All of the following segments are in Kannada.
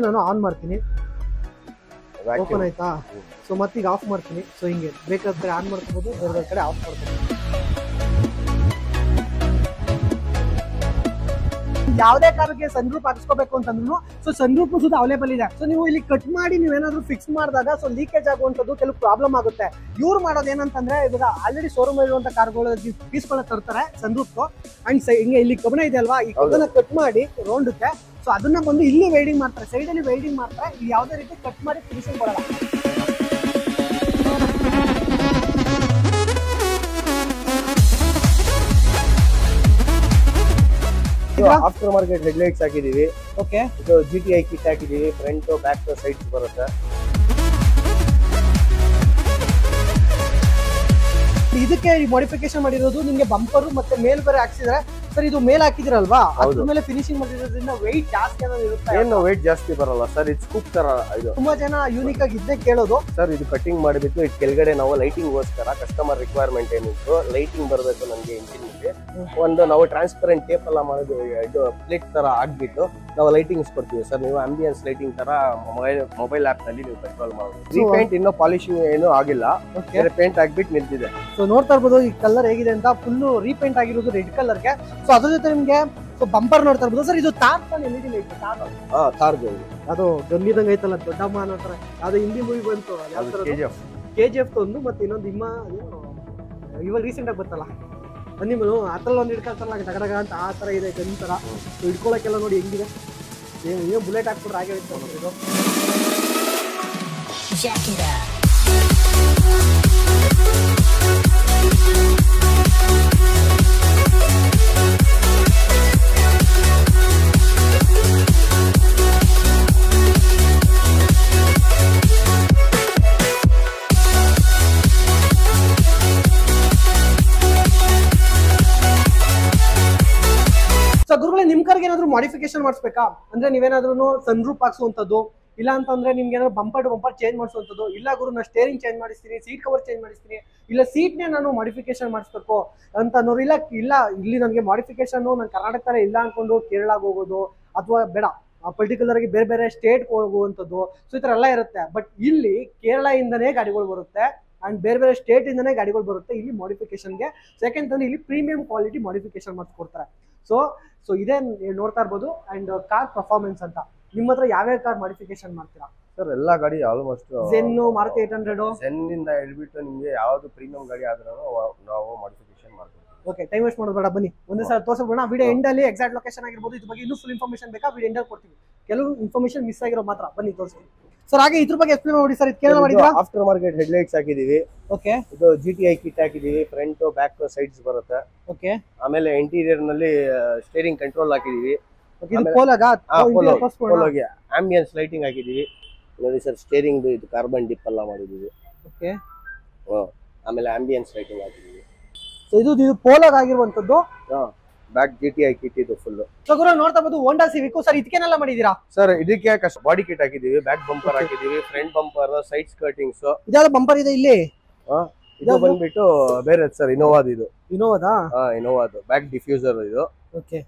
ನಾನು ಆನ್ ಮಾಡ್ತೀನಿ, ಓಪನ್ ಆಯ್ತಾ. ಸೊ ಮತ್ತೀಗ ಆಫ್ ಮಾಡ್ತೀನಿ. ಸೊ ಹಿಂಗೆ ಬೇಕಾದ ಕಡೆ ಆನ್ ಮಾಡ್ಕೋಬಹುದು, ಬೇರೆ ಕಡೆ ಆಫ್ ಮಾಡ್ಕೋಬಹುದು. ಯಾವುದೇ ಕಾರಣಕ್ಕೆ ಸನ್ ರೂಪ್ ಹಾಕಿಸ್ಕೋಬೇಕು ಅಂತಂದ್ರು ಸೊ ಸನ್ ರೂಪ್ ಸುತ್ತ ಅವೈಲೇಬಲ್ ಇದೆ. ಸೊ ನೀವು ಇಲ್ಲಿ ಕಟ್ ಮಾಡಿ ನೀವೇನಾದ್ರೂ ಫಿಕ್ಸ್ ಮಾಡಿದಾಗ ಸೊ ಲೀಕೇಜ್ ಆಗುವಂತದ್ದು ಕೆಲವು ಪ್ರಾಬ್ಲಮ್ ಆಗುತ್ತೆ. ಇವ್ರು ಮಾಡೋದು ಏನಂತಂದ್ರೆ ಇವಾಗ ಆಲ್ರೆಡಿ ಶೋರೂಮ್ ಇರುವಂತ ಕಾರ್ಗಳು ಪೀಸ್ಗಳನ್ನ ತರ್ತಾರೆ ಸನ್ ರೂಪ್ ಅಂಡ್ ಹಿಂಗೆ ಇಲ್ಲಿ ಕಬ್ಬಣ ಇದೆ ಅಲ್ವಾ, ಈ ಕಬ್ಬನ ಕಟ್ ಮಾಡಿ ರೌಂಡಕ್ಕೆ ಸೊ ಅದನ್ನ ಬಂದು ಇಲ್ಲಿ ವೆಲ್ಡಿಂಗ್ ಮಾಡ್ತಾರೆ, ಸೈಡ್ ಅಲ್ಲಿ ವೆಲ್ಡಿಂಗ್ ಮಾಡ್ತಾರೆ. ಇಲ್ಲಿ ಯಾವುದೇ ರೀತಿ ಕಟ್ ಮಾಡಿ ಫಿನಿಶಿಂಗ್ ಕೊಡಲ್ಲ. ಆಫ್ಟರ್ ಮಾರ್ಕೆಟ್ ಹೆಡ್ಲೈಟ್ಸ್ ಹಾಕಿದೀವಿ. ಓಕೆ, ಇದು GTI ಕಿಟ್ ಹಾಕಿದೀವಿ. ಫ್ರಂಟ್ ಬ್ಯಾಕ್ ಸೈಡ್ಸ್ ಬರುತ್ತೆ. ಇದಕ್ಕೆ ಮಾಡಿಫಿಕೇಶನ್ ಮಾಡಿರೋದು ನಿಮ್ಗೆ ಬಂಪರ್ ಮತ್ತೆ ಮೇಲ್ ಬೇರೆ ಹಾಕ್ಸಿದ್ರೆ ಸರ್. ಇದು ಮೇಲ್ ಹಾಕಿದಿರಲ್ವಾ, ಅದ್ರ ಮೇಲೆ ಫಿನಿಶಿಂಗ್ ಮಾಡಿರೋದ್ರಿಂದ ವೆಯ್ಟ್ ಜಾಸ್ತಿ ಅನ್ನೋದು ಇರುತ್ತೆ. ಏನು ವೆಯ್ಟ್ ಜಾಸ್ತಿ ಬರಲ್ಲ ಸರ್, ಇದು ಸ್ಕೂಪ್ ತರ. ಇದು ತುಂಬಾ ಜನ ಯೂನಿಕ್ ಆಗಿ ಇದ್ದೇ ಕೇಳೋದು ಸರ್. ಇದು ಕಟಿಂಗ್ ಮಾಡಿಬಿಟ್ಟು ಇದು ಕೆಳಗಡೆ ನಾವು ಲೈಟಿಂಗ್ ಗೋಸ್ಕರ ಕಸ್ಟಮರ್ ರಿಕ್ವೈರ್ಮೆಂಟ್ ಏನಿತ್ತು, ಲೈಟಿಂಗ್ ಬರಬೇಕು ನಮ್ಗೆ ಇಂಜಿನ್ ಗೆ ಒಂದು ನಾವು ಟ್ರಾನ್ಸ್ಪರೆಂಟ್ ಟೇಪ್ ಎಲ್ಲ ಮಾಡೋದು, ಇದು ಪ್ಲೇಟ್ ತರ ಹಾಕ್ಬಿಟ್ಟು ನಾವು ಲೈಟಿಂಗ್ಸ್ ಕೊಡ್ತೀವಿ ಸರ್. ನೀವು ಆಂಬಿಯನ್ಸ್ ಲೈಟಿಂಗ್ ತರ ಮೊಬೈಲ್ ಆಪ್ ನಲ್ಲಿ ನೀವು ಕಂಟ್ರೋಲ್ ಮಾಡಬಹುದು. ರೀಪೇಂಟ್ ಇನ್ನೂ ಪಾಲಿಶಿಂಗ್ ಏನು ಆಗಿಲ್ಲ, ಪೇಂಟ್ ಹಾಕ್ಬಿಟ್ಟು ನಿಂತಿದೆ. ಸೊ ನೋಡ್ತಾ ಇರ್ಬೋದು ಈ ಕಲರ್ ಹೇಗಿದೆ ಅಂತ, ಫುಲ್ ರೀಪೇಂಟ್ ಆಗಿರೋದು ರೆಡ್ ಕಲರ್ ಗೆ. ಸೊ ಅದ್ರ ಜೊತೆ ನಿಮ್ಗೆ ಸೊ ಬಂಪರ್ ನೋಡ್ತಾ ಇರ್ಬೋದು ಸರ್. ಇದು ತಾರ್ LED ಲೈಟ್, ತಾರ್ದು ಅದು ಗಂಭೀರಂಗ ಐತಲ್ಲ, ದೊಡ್ಡಮ್ಮ ಅನ್ನೋ ತರ. ಅದು ಹಿಂದಿ ಮೂವಿ ಬಂತು, ಯಾವ ತರ KGF ಒಂದು, ಮತ್ತೆ ಇನ್ನೊಂದು ಇವಾಗ ರೀಸೆಂಟ್ ಆಗಿ ಬರ್ತಲ್ಲ ಅನಿಮಲು, ಅದ್ರಲ್ಲಿ ಒಂದು ಹಿಡ್ಕೊಳ್ತಾರಲ್ಲ ಡಗಡಗ ಅಂತ, ಆ ತರ ಇದೆ ಗನ್ ತರ. ಹಿಡ್ಕೊಳಕ್ಕೆಲ್ಲ ನೋಡಿ ಹೆಂಗಿದೆ, ಏನು ಬುಲೆಟ್ ಹಾಕ್ಬಿಟ್ರೆ ಹಾಗೆ ಇದು. ಸೊ ಗುರುಗಳೇ, ನಿಮ್ ಕಾರ್ಗೆ ಏನಾದ್ರು ಮಾಡಿಫಿಕೇಶನ್ ಮಾಡಿಸ್ಬೇಕಾ ಅಂದ್ರೆ ನೀವೇನಾದ್ರೂ ಸನ್ ರೂಪ್ ಹಾಕ್ಸುವಂತದ್ದು, ಇಲ್ಲ ಅಂತಂದ್ರೆ ನಿಮ್ಗೆ ಏನಾದ್ರು ಬಂಪರ್ ಟು ಬಂಪರ್ ಚೇಂಜ್ ಮಾಡಿಸುವಂತದ್ದು, ಇಲ್ಲ ಗುರು ನಾನು ಸ್ಟೇರಿಂಗ್ ಚೇಂಜ್ ಮಾಡಿಸ್ತೀನಿ, ಸೀಟ್ ಕವರ್ ಚೇಂಜ್ ಮಾಡಿಸ್ತೀನಿ, ಇಲ್ಲ ಸೀಟ್ನೇ ನಾನು ಮಾಡಿಫಿಕೇಶನ್ ಮಾಡಿಸ್ಬೇಕು ಅಂತ ಅನ್ನೋರು, ಇಲ್ಲ ಇಲ್ಲಿ ನನಗೆ ಮಾಡಿಫಿಕೇಶನ್ ನಾನು ಕರ್ನಾಟಕ ಇಲ್ಲ ಅನ್ಕೊಂಡು ಕೇರಳಗೆ ಹೋಗೋದು, ಅಥವಾ ಬೇಡ ಪರ್ಟಿಕ್ಯುಲರ್ ಆಗಿ ಬೇರೆ ಬೇರೆ ಸ್ಟೇಟ್ ಹೋಗುವಂಥದ್ದು, ಸೊ ಈ ತರ ಎಲ್ಲ ಇರುತ್ತೆ. ಬಟ್ ಇಲ್ಲಿ ಕೇರಳ ಇಂದನೇ ಗಾಡಿಗಳು ಬರುತ್ತೆ ಅಂಡ್ ಬೇರೆ ಬೇರೆ ಸ್ಟೇಟ್ ಇಂದನೇ ಗಾಡಿಗಳು ಬರುತ್ತೆ ಇಲ್ಲಿ ಮಾಡಿಫಿಕೇಶನ್ಗೆ. ಯಾಕೆಂತಂದ್ರೆ ಇಲ್ಲಿ ಪ್ರೀಮಿಯಂ ಕ್ವಾಲಿಟಿ ಮಾಡಿಫಿಕೇಶನ್ ಮಾಡಿಸ್ಕೊಡ್ತಾರೆ. ಸೊ ಇದೇ ನೋಡ್ತಾ ಇರ್ಬೋದು. ಅಂಡ್ ಕಾರ್ ಪರ್ಫಾರ್ಮೆನ್ಸ್ ಅಂತ ನಿಮ್ಮ ಹತ್ರ ಯಾವ್ಯಾವ ಕಾರ್ ಮಾಡಿಫಿಕೇಶನ್ ಮಾಡ್ತೀರಾ ಸರ್? ಎಲ್ಲಾ ಗಾಡಿ ಆಲ್ಮೋಸ್ಟ್ ಝೆನ್, ಮಾರುತಿ 800, ಝೆನ್ ಇಂದ ಹೇಳ್ಬಿಟ್ಟು ನಿಮ್ಗೆ ಯಾವ್ದು ಪ್ರೀಮಿಯಂ ಗಾಡಿ ಆದ್ರೂ ನಾವು ಮಾಡಿಫಿಕೇಶನ್ ಮಾಡ್ತೀವಿ. ಓಕೆ, ಟೈಮ್ ವೇಸ್ಟ್ ಮಾಡೋದು ಬೇಡ, ಬನ್ನಿ ಒಂದೇ ಸಲ ತೋರಿಸ್ಬೋಣ. ವಿಡಿಯೋ ಎಂಡ್ ಅಲ್ಲಿ ಎಕ್ಸಾಕ್ಟ್ ಲೊಕೇಶನ್ ಆಗಿರ್ಬೋದು, ಇದ್ರ ಬಗ್ಗೆ ಇನ್ನೂ ಫುಲ್ ಇನ್ಫಾರ್ಮೇಶನ್ ಬೇಕಾ ವಿಡಿಯೋ ಎಂಡ್ ಅಲ್ಲಿ ಕೊಡ್ತೀವಿ. ಕೆಲವು ಇನ್ಫಾರ್ಮೇಶನ್ ಮಿಸ್ ಆಗಿರೋ ಮಾತ್ರ ಬನ್ನಿ ತೋರಿಸ್ತೀವಿ ಸರ್. ಹಾಗೆ ಇದ್ರ ಬಗ್ಗೆ ಎಕ್ಸ್ಪ್ಲೇನ್ ಮಾಡಿ ಸರ್. ಇದು ಕೇರಳ ಮಾಡಿದ್ರಾ? ಆಫ್ಟರ್ ಮಾರ್ಕೆಟ್ ಹೆಡ್ಲೈಟ್ಸ್ ಹಾಕಿದೀವಿ. ಓಕೆ, ಇದು GTI ಕಿಟ್ ಹಾಕಿದೀವಿ. ಫ್ರಂಟ್ ಬ್ಯಾಕ್ ಸೈಡ್ಸ್ ಬರುತ್ತೆ. ಓಕೆ, ಆಮೇಲೆ ಇಂಟೀರಿಯರ್ ನಲ್ಲಿ ಸ್ಟೇರಿಂಗ್ ಕಂಟ್ರೋಲ್ ಹಾಕಿದೀವಿ. ಆಂಬಿಯನ್ಸ್ ಲೈಟಿಂಗ್ ಹಾಕಿದೀವಿ ನೋಡಿ ಸರ್. ಸ್ಟೇರಿಂಗ್ ಇದು ಕಾರ್ಬನ್ ಡಿಪ್ ಎಲ್ಲ ಮಾಡಿದೀವಿ. ಓಕೆ, ಆಮೇಲೆ ಆಂಬಿಯನ್ಸ್ ಲೈಟಿಂಗ್ ಹಾಕಿದೀವಿ. ಸೊ ಇದು ಪೋಲಾಗ್ ಆಗಿರುವಂತದ್ದು. ಬ್ಯಾಕ್ GTI ಕಿಟ್ ಇದು ಫುಲ್. ಸೊ ಗುರು ನೋಡ್ತಾ ಇರ್ಬೋದು ಹೋಂಡಾ ಸಿವಿಕ್ ಸರ್. ಇದಕ್ಕೆನೆಲ್ಲ ಮಾಡಿದೀರಾ ಸರ್? ಇದಕ್ಕೆ ಬಾಡಿ ಕಿಟ್ ಹಾಕಿದೀವಿ, ಬ್ಯಾಕ್ ಬಂಪರ್ ಹಾಕಿದೀವಿ, ಫ್ರಂಟ್ ಬಂಪರ್, ಸೈಡ್ ಸ್ಕರ್ಟಿಂಗ್ಸ್. ಇದಾದ ಬಂಪರ್ ಇದೆ ಇಲ್ಲಿ. ಇದು ಬಂದ್ಬಿಟ್ಟು ಬೇರೆ ಸರ್, ಇನೋವಾದ. ಇದು ಇನೋವಾದಾ? ಇನೋವಾದ ಬ್ಯಾಕ್ ಡಿಫ್ಯೂಸರ್ ಇದು. ಓಕೆ,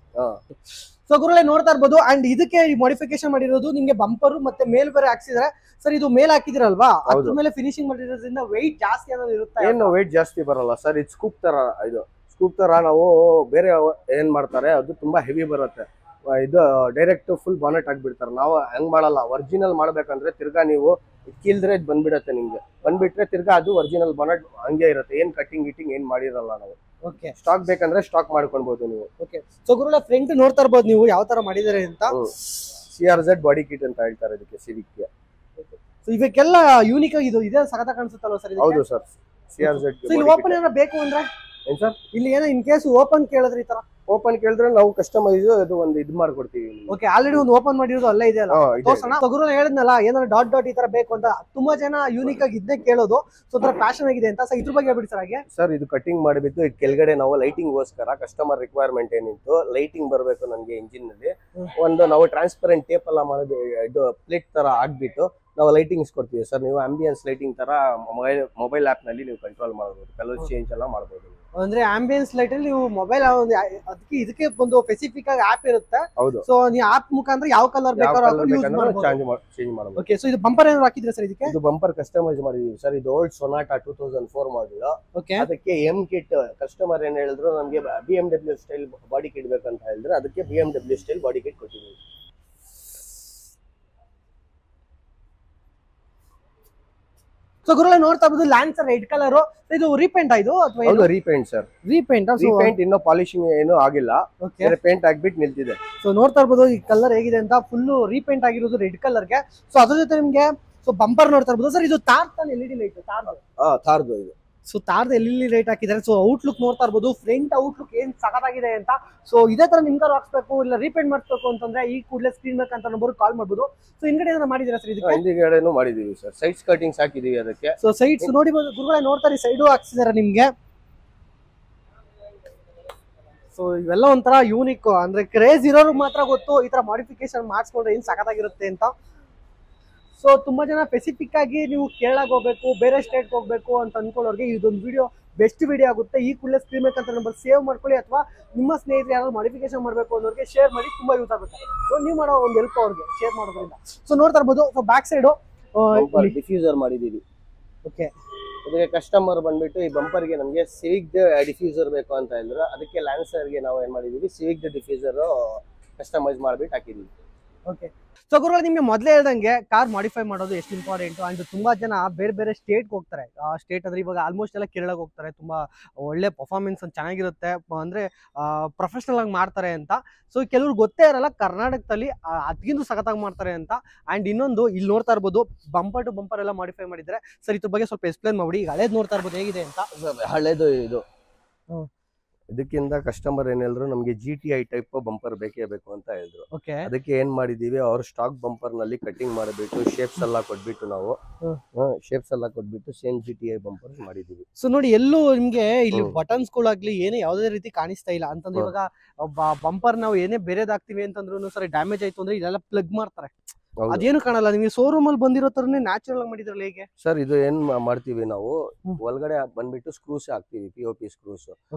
ಸೊ ಗುರುಗಳೇ ನೋಡ್ತಾ ಇರ್ಬೋದು. ಅಂಡ್ ಇದಕ್ಕೆ ಮಾಡಿಫಿಕೇಶನ್ ಮಾಡಿರೋದು ನಿಮ್ಗೆ ಬಂಪರ್ ಮತ್ತೆ ಮೇಲ್ ಬೇರೆ ಹಾಕ್ಸಿದ್ರೆ ಸರ್. ಇದು ಮೇಲ್ ಹಾಕಿದಿರಲ್ವಾ, ಅದ್ರ ಮೇಲೆ ಫಿನಿಶಿಂಗ್ ಮಾಡಿರೋದ್ರಿಂದ ವೆಯ್ಟ್ ಜಾಸ್ತಿ ಅನ್ನೋದು ಇರುತ್ತೆ. ಏನು ವೆಯ್ಟ್ ಜಾಸ್ತಿ ಬರಲ್ಲ ಸರ್. ಇದು ಸ್ಕೂಪ್ ತರ. ಇದು ಸ್ಕೂಪ್ ತರ ನಾವು ಬೇರೆ ಏನ್ ಮಾಡ್ತಾರೆ ಅದು ತುಂಬಾ ಹೆವಿ ಬರುತ್ತೆ. ಇದು ಡೈರೆಕ್ಟ್ ಫುಲ್ ಬಾನೆಟ್ ಹಾಕ್ಬಿಡ್ತಾರೆ. ನಾವು ಹಂಗ್ ಮಾಡಲ್ಲ. ಒರಿಜಿನಲ್ ಮಾಡ್ಬೇಕಂದ್ರೆ ತಿರ್ಗಾ ನೀವು ಕೀಲ್ದ್ರೆ ಬಂದ್ಬಿಡತ್ತೆ ನಿಮ್ಗೆ. ಬಂದ್ಬಿಟ್ರೆ ತಿರ್ಗಾ ಅದು ಒರಿಜಿನಲ್ ಬಾನೆಟ್ ಹಂಗೆ ಇರುತ್ತೆ. ಏನ್ ಕಟ್ಟಿಂಗ್ ಗಿಟ್ಟಿಂಗ್ ಏನ್ ಮಾಡಿರಲ್ಲ ನಾವು. ಓಕೆ, ಸ್ಟಾಕ್ ಬೇಕಂದ್ರೆ ಸ್ಟಾಕ್ ಮಾಡ್ಕೊಳ್ಬಹುದು ನೀವು. ಓಕೆ, ಸೊ ಗುರುಗಳ ಫ್ರಂಟ್ ನೋಡ್ತಾ ಇರ್ಬೋದು ನೀವು ಯಾವ ತರ ಮಾಡಿದಾರೆ ಅಂತ. CRZ ಬಾಡಿ ಕಿಟ್ ಅಂತ ಹೇಳ್ತಾರೆ ಇದಕ್ಕೆ, ಸಿವಿಕ್ಗೆ. ಸೊ ಇವಕ್ಕೆಲ್ಲ ಯೂನಿಕ್ ಆಗಿ ಇದು ಇದೆ, ಸಖತ ಕಾಣಿಸುತ್ತಲ್ವ ಸರ್? ಹೌದು ಸರ್, CRZ. ಇಲ್ಲಿ ಓಪನ್ ಏನಾರ ಬೇಕು ಅಂದ್ರೆ ಏನ್ ಸರ್? ಇಲ್ಲಿ ಏನೋ ಇನ್ ಕೇಸ್ ಓಪನ್ ಕೇಳಿದ್ರೆ ಈ ತರ ಓಪನ್ ಕೇಳಿದ್ರೆ ನಾವು ಕಸ್ಟಮೈಸ್ ಅದು ಒಂದು ಇದು ಮಾಡ್ಕೊಡ್ತೀವಿ. ಓಕೆ, ಆಲ್ರೆಡಿ ಒಂದು ಓಪನ್ ಮಾಡಿರೋದು ಅಲ್ಲೇ ಇದೆ ಅಲ್ಲ, ತೋರ್ಸೋಣ. ಗುರು ಹೇಳಿದ್ನಲ್ಲ ಏನಾದ್ರು ಡಾಟ್ ಈ ತರ ಬೇಕು ಅಂತ. ತುಂಬಾ ಜನ ಯೂನಿಕ್ ಆಗಿ ಇದನ್ನೇ ಕೇಳೋದು. ಸೊ ತರ ಫ್ಯಾಷನ್ ಆಗಿದೆ ಅಂತ. ಸೊ ಇದ್ರ ಬಗ್ಗೆ ಹೇಳ್ಬಿಡಿ ಸರ್. ಹಾಗೆ ಸರ್, ಇದು ಕಟಿಂಗ್ ಮಾಡಿಬಿಟ್ಟು ಇದು ಕೆಳಗಡೆ ನಾವು ಲೈಟಿಂಗ್ ಗೋಸ್ಕರ ಕಸ್ಟಮರ್ ರಿಕ್ವೈರ್ಮೆಂಟ್ ಏನಿತ್ತು, ಲೈಟಿಂಗ್ ಬರಬೇಕು ನನ್ಗೆ ಇಂಜಿನ್ ನಲ್ಲಿ ಒಂದು ನಾವು ಟ್ರಾನ್ಸ್ಪರೆಂಟ್ ಟೇಪ್ ಎಲ್ಲ ಮಾಡೋದು, ಇದು ಪ್ಲೇಟ್ ತರ ಹಾಕ್ಬಿಟ್ಟು ನಾವು ಲೈಟಿಂಗ್ಸ್ ಕೊಡ್ತೀವಿ ಸರ್. ನೀವು ಆಂಬಿಯನ್ಸ್ ಲೈಟಿಂಗ್ ತರ ಮೊಬೈಲ್ ಆಪ್ ನಲ್ಲಿ ನೀವು ಕಂಟ್ರೋಲ್ ಮಾಡಬಹುದು, ಕಲರ್ ಚೇಂಜ್ ಎಲ್ಲ ಮಾಡಬಹುದು. ಅಂದ್ರೆ ಆಂಬಿಯನ್ಸ್ ಲೈಟ್ ಅಲ್ಲಿ ನೀವು ಮೊಬೈಲ್ ಅದಕ್ಕೆ ಇದಕ್ಕೆ ಒಂದು ಸ್ಪೆಸಿಫಿಕ್ ಆಗಿ ಆಪ್ ಇರುತ್ತೆ. ಹೌದು. ಸೊ ನೀವು ಆಪ್ ಮುಖಾಂತರ ಯಾವ ಕಲರ್ ಬೇಕಾದ್ರೂ ಯೂಸ್ ಮಾಡಬಹುದು. ಚೇಂಜ್ ಮಾಡಬಹುದು. ಓಕೆ, ಸೊ ಇದು ಬಂಪರ್ ಏನಾದ್ರು ಹಾಕಿದ್ರೆ ಸರ್ ಇದಕ್ಕೆ? ಇದು ಬಂಪರ್ ಕಸ್ಟಮೈಸ್ ಮಾಡಿದೀವಿ ಸರ್. ಇದು ಓಲ್ಡ್ ಸೊನಾಟಾ 2004 ಮಾಡಲ್. ಓಕೆ, ಅದಕ್ಕೆ ಎಂ ಕಿಟ್ ಕಸ್ಟಮರ್ ಏನ್ ಹೇಳಿದ್ರು, ನಮಗೆ BMW ಸ್ಟೈಲ್ ಬಾಡಿ ಕಿಟ್ ಬೇಕಂತ ಹೇಳಿದ್ರೆ ಅದಕ್ಕೆ BMW ಸ್ಟೈಲ್ ಬಾಡಿ ಕಿಟ್ ಕೊಟ್ಟಿದ್ದೀವಿ. ಸೊ ಗುರುಗಳೇ ನೋಡ್ತಾ ಇರೋದು ಲ್ಯಾನ್ಸರ್ ರೆಡ್ ಕಲರ್. ಇದು ರೀಪೇಂಟ್ ಇದು ಅಥವಾ ಹೌದು, ರೀಪೇಂಟ್ ಸರ್. ರೀಪೇಂಟ್ ಇನ್ನೂ ಪಾಲಿಶಿಂಗ್ ಏನು ಆಗಿಲ್ಲ, ಪೇಂಟ್ ಆಗ್ಬಿಟ್ಟು ನಿಲ್ತಿದೆ. ಸೊ ನೋಡ್ತಾ ಇರ್ಬೋದು ಈ ಕಲರ್ ಹೇಗಿದೆ ಅಂತ, ಫುಲ್ ರೀಪೇಂಟ್ ಆಗಿರೋದು ರೆಡ್ ಕಲರ್ ಗೆ. ಸೊ ಅದ್ರ ಜೊತೆ ನಿಮ್ಗೆ ಸೊ ಬಂಪರ್ ನೋಡ್ತಾ ಇರ್ಬೋದು ಸರ್. ಇದು ತಾರ್ LED ಲೈಟ್, ತಾರ್ದು ಇದು. ಸೊ ತಾರ್ದು LED ಲೈಟ್ ಹಾಕಿದ್ದಾರೆ. ಸೊ ಔಟ್ಲುಕ್ ನೋಡ್ತಾ ಇರ್ಬೋದು, ಫ್ರಂಟ್ ಔಟ್ಲುಕ್ ಏನ್ ಸಖತ್ತಾಗಿದೆ ಅಂತ. ಸೊ ಇದೇ ತರ ನಿಮ್ಗೆ ಹಾಕ್ಸ್ಬೇಕು ಇಲ್ಲ ರೀಪೇಂಟ್ ಮಾಡಿಸ್ಬೇಕು ಅಂತಂದ್ರೆ ಈ ಕೂಡಲೇ ಸ್ಕ್ರೀನ್ ಬೇಕಂತ ನಂಬರ್ ಕಾಲ್ ಮಾಡ್ಬೋದು. ಸೊ ಹಿಂಗಡೆ ಏನಾದ್ರು ಮಾಡಿದಿರಾ ಸರ್ ಇದಕ್ಕೆ? ಹಿಂದಿಗಡೆನೂ ಮಾಡಿದೀವಿ ಸರ್, ಸೈಡ್ ಕಟಿಂಗ್ಸ್ ಹಾಕಿದೀವಿ ಅದಕ್ಕೆ. ಸೊ ಸೈಡ್ಸ್ ನೋಡಿಬೋದು ಗುರುಗಳೇ, ನೋಡ್ತಾರೆ ಸೈಡು ಹಾಕ್ಸಿದಾರೆ ನಿಮ್ಗೆ. ಸೊ ಇವೆಲ್ಲ ಒಂಥರ ಯೂನಿಕ್, ಅಂದ್ರೆ ಕ್ರೇಜ್ ಇರೋರು ಮಾತ್ರ ಗೊತ್ತು ಈ ತರ ಮಾಡಿಫಿಕೇಶನ್ ಮಾಡಿಸ್ಕೊಂಡ್ರೆ ಏನ್ ಸಖತ್ತಾಗಿರುತ್ತೆ ಅಂತ. ಸೊ ತುಂಬಾ ಜನ ಸ್ಪೆಸಿಫಿಕ್ ಆಗಿ ನೀವು ಕೇರಳಕ್ಕೆ ಹೋಗ್ಬೇಕು, ಬೇರೆ ಸ್ಟೇಟ್ ಹೋಗ್ಬೇಕು ಅಂತ ಅನ್ಕೊಳ್ಳೋರಿಗೆ ಇದೊಂದು ವಿಡಿಯೋ ಬೆಸ್ಟ್ ವಿಡಿಯೋ ಆಗುತ್ತೆ. ಈ ಕೂಡಲೇ ಸ್ಕ್ರೀನ್ ಬೇಕಂತ ನಂಬರ್ ಸೇವ್ ಮಾಡ್ಕೊಳ್ಳಿ, ಅಥವಾ ನಿಮ್ಮ ಸ್ನೇಹಿತರು ಯಾರು ಮಾಡಿಫಿಕೇಶನ್ ಮಾಡಬೇಕು ಅನ್ನೋರಿಗೆ ಶೇರ್ ಮಾಡಿ, ತುಂಬಾ ಯೂಸ್ ಆಗುತ್ತೆ. ಸೊ ನೀವು ಮಾಡೋ ಒಂದು ಹೆಲ್ಪ್ ಅವ್ರಿಗೆ ಶೇರ್ ಮಾಡೋದ್ರಿಂದ. ಸೊ ನೋಡ್ತಾ ಇರ್ಬೋದು, ಸೊ ಬ್ಯಾಕ್ ಸೈಡ್ ಡಿಫ್ಯೂಸರ್ ಮಾಡಿದೀವಿ. ಓಕೆ, ಅದಕ್ಕೆ ಕಸ್ಟಮರ್ ಬಂದ್ಬಿಟ್ಟು ಈ ಬಂಪರ್ ಗೆ ನಮಗೆ ಸಿವಿಕ್ ಡಿಫ್ಯೂಸರ್ ಬೇಕು ಅಂತ ಹೇಳಿದ್ರು, ಅದಕ್ಕೆ ಲ್ಯಾನ್ಸರ್ ಗೆ ನಾವು ಏನ್ ಮಾಡಿದೀವಿ, ಸಿವಿಕ್ ಡಿಫ್ಯೂಸರ್ ಕಸ್ಟಮೈಸ್ ಮಾಡ್ಬಿಟ್ಟು ಹಾಕಿದೀವಿ. ಓಕೆ, ಸೊ ಗುರುಗಳು ನಿಮ್ಗೆ ಮೊದಲೇ ಹೇಳ್ದಂಗೆ ಕಾರ್ ಮಾಡಿಫೈ ಮಾಡೋದು ಎಷ್ಟು ಇಂಪಾರ್ಟೆಂಟ್. ಅಂಡ್ ತುಂಬಾ ಜನ ಬೇರೆ ಬೇರೆ ಸ್ಟೇಟ್ಗೆ ಹೋಗ್ತಾರೆ. ಸ್ಟೇಟ್ ಅಂದ್ರೆ ಇವಾಗ ಆಲ್ಮೋಸ್ಟ್ ಎಲ್ಲ ಕೇರಳಕ್ಕೆ ಹೋಗ್ತಾರೆ, ತುಂಬಾ ಒಳ್ಳೆ ಪರ್ಫಾರ್ಮೆನ್ಸ್ ಚೆನ್ನಾಗಿರುತ್ತೆ, ಅಂದ್ರೆ ಪ್ರೊಫೆಷನಲ್ ಆಗಿ ಮಾಡ್ತಾರೆ ಅಂತ. ಸೊ ಕೆಲವ್ರು ಗೊತ್ತೇ ಇರಲ್ಲ ಕರ್ನಾಟಕದಲ್ಲಿ ಅದಕ್ಕಿಂತ ಸಖತ್ತಾಗಿ ಮಾಡ್ತಾರೆ ಅಂತ. ಅಂಡ್ ಇನ್ನೊಂದು ಇಲ್ಲಿ ನೋಡ್ತಾ ಇರ್ಬೋದು, ಬಂಪರ್ ಟು ಬಂಪರ್ ಎಲ್ಲ ಮಾಡಿಫೈ ಮಾಡಿದ್ರೆ. ಸರ್ ಇದ್ರ ಬಗ್ಗೆ ಸ್ವಲ್ಪ ಎಕ್ಸ್ಪ್ಲೇನ್ ಮಾಡಿ. ಈಗ ಹಳೇದು ನೋಡ್ತಾ ಇರ್ಬೋದು ಹೇಗಿದೆ ಅಂತ. ಹಳೇದು ಇದು, ಇದಕ್ಕಿಂತ ಕಸ್ಟಮರ್ ಏನ್ ಹೇಳಿದ್ರು, ನಮ್ಗೆ GTI ಟೈಪ್ ಬಂಪರ್ ಬೇಕೇ ಬೇಕು ಅಂತ ಹೇಳಿದ್ರು. ಅದಕ್ಕೆ ಏನ್ ಮಾಡಿದೀವಿ, ಅವ್ರ ಸ್ಟಾಕ್ ಬಂಪರ್ ನಲ್ಲಿ ಕಟಿಂಗ್ ಮಾಡಿಬಿಟ್ಟು ಶೇಪ್ಸ್ ಎಲ್ಲ ಕೊಟ್ಬಿಟ್ಟು ನಾವು ಸೇಮ್ GTI ಬಂಪರ್ ಮಾಡಿದೀವಿ. ಸೊ ನೋಡಿ, ಎಲ್ಲೂ ನಿಮ್ಗೆ ಇಲ್ಲಿ ಬಟನ್ಸ್ ಗಳಾಗ್ಲಿ ಏನೇ ಯಾವುದೇ ರೀತಿ ಕಾಣಿಸ್ತಾ ಇಲ್ಲ ಅಂತಂದ್ರೆ. ಇವಾಗ ಬಂಪರ್ ನಾವು ಏನೇ ಬೇರೆದಾಗ್ತಿವಿ ಅಂತಂದ್ರು ಸರಿ ಡ್ಯಾಮೇಜ್ ಆಯ್ತು ಅಂದ್ರೆ ಇದೆಲ್ಲ ಪ್ಲಗ್ ಮಾಡ್ತಾರೆ, ಅದೇನು ಕಾಣಲ್ಲ. ನಿಮ್ಗೆ ಶೋರೂಮ್ ಅಲ್ಲಿ ಬಂದಿರೋ ತರನೇ ನ್ಯಾಚುರಲ್ ಆಗಿ ಮಾಡಿದ್ರಲ್ಲ ಹೇಗೆ ಸರ್? ಇದು ಏನ್ ಮಾಡ್ತೀವಿ ನಾವು, ಒಳಗಡೆ ಬಂದ್ಬಿಟ್ಟು ಸ್ಕ್ರೂಸ್ ಹಾಕ್ತಿವಿ, POP ಸ್ಕ್ರೂಸ್.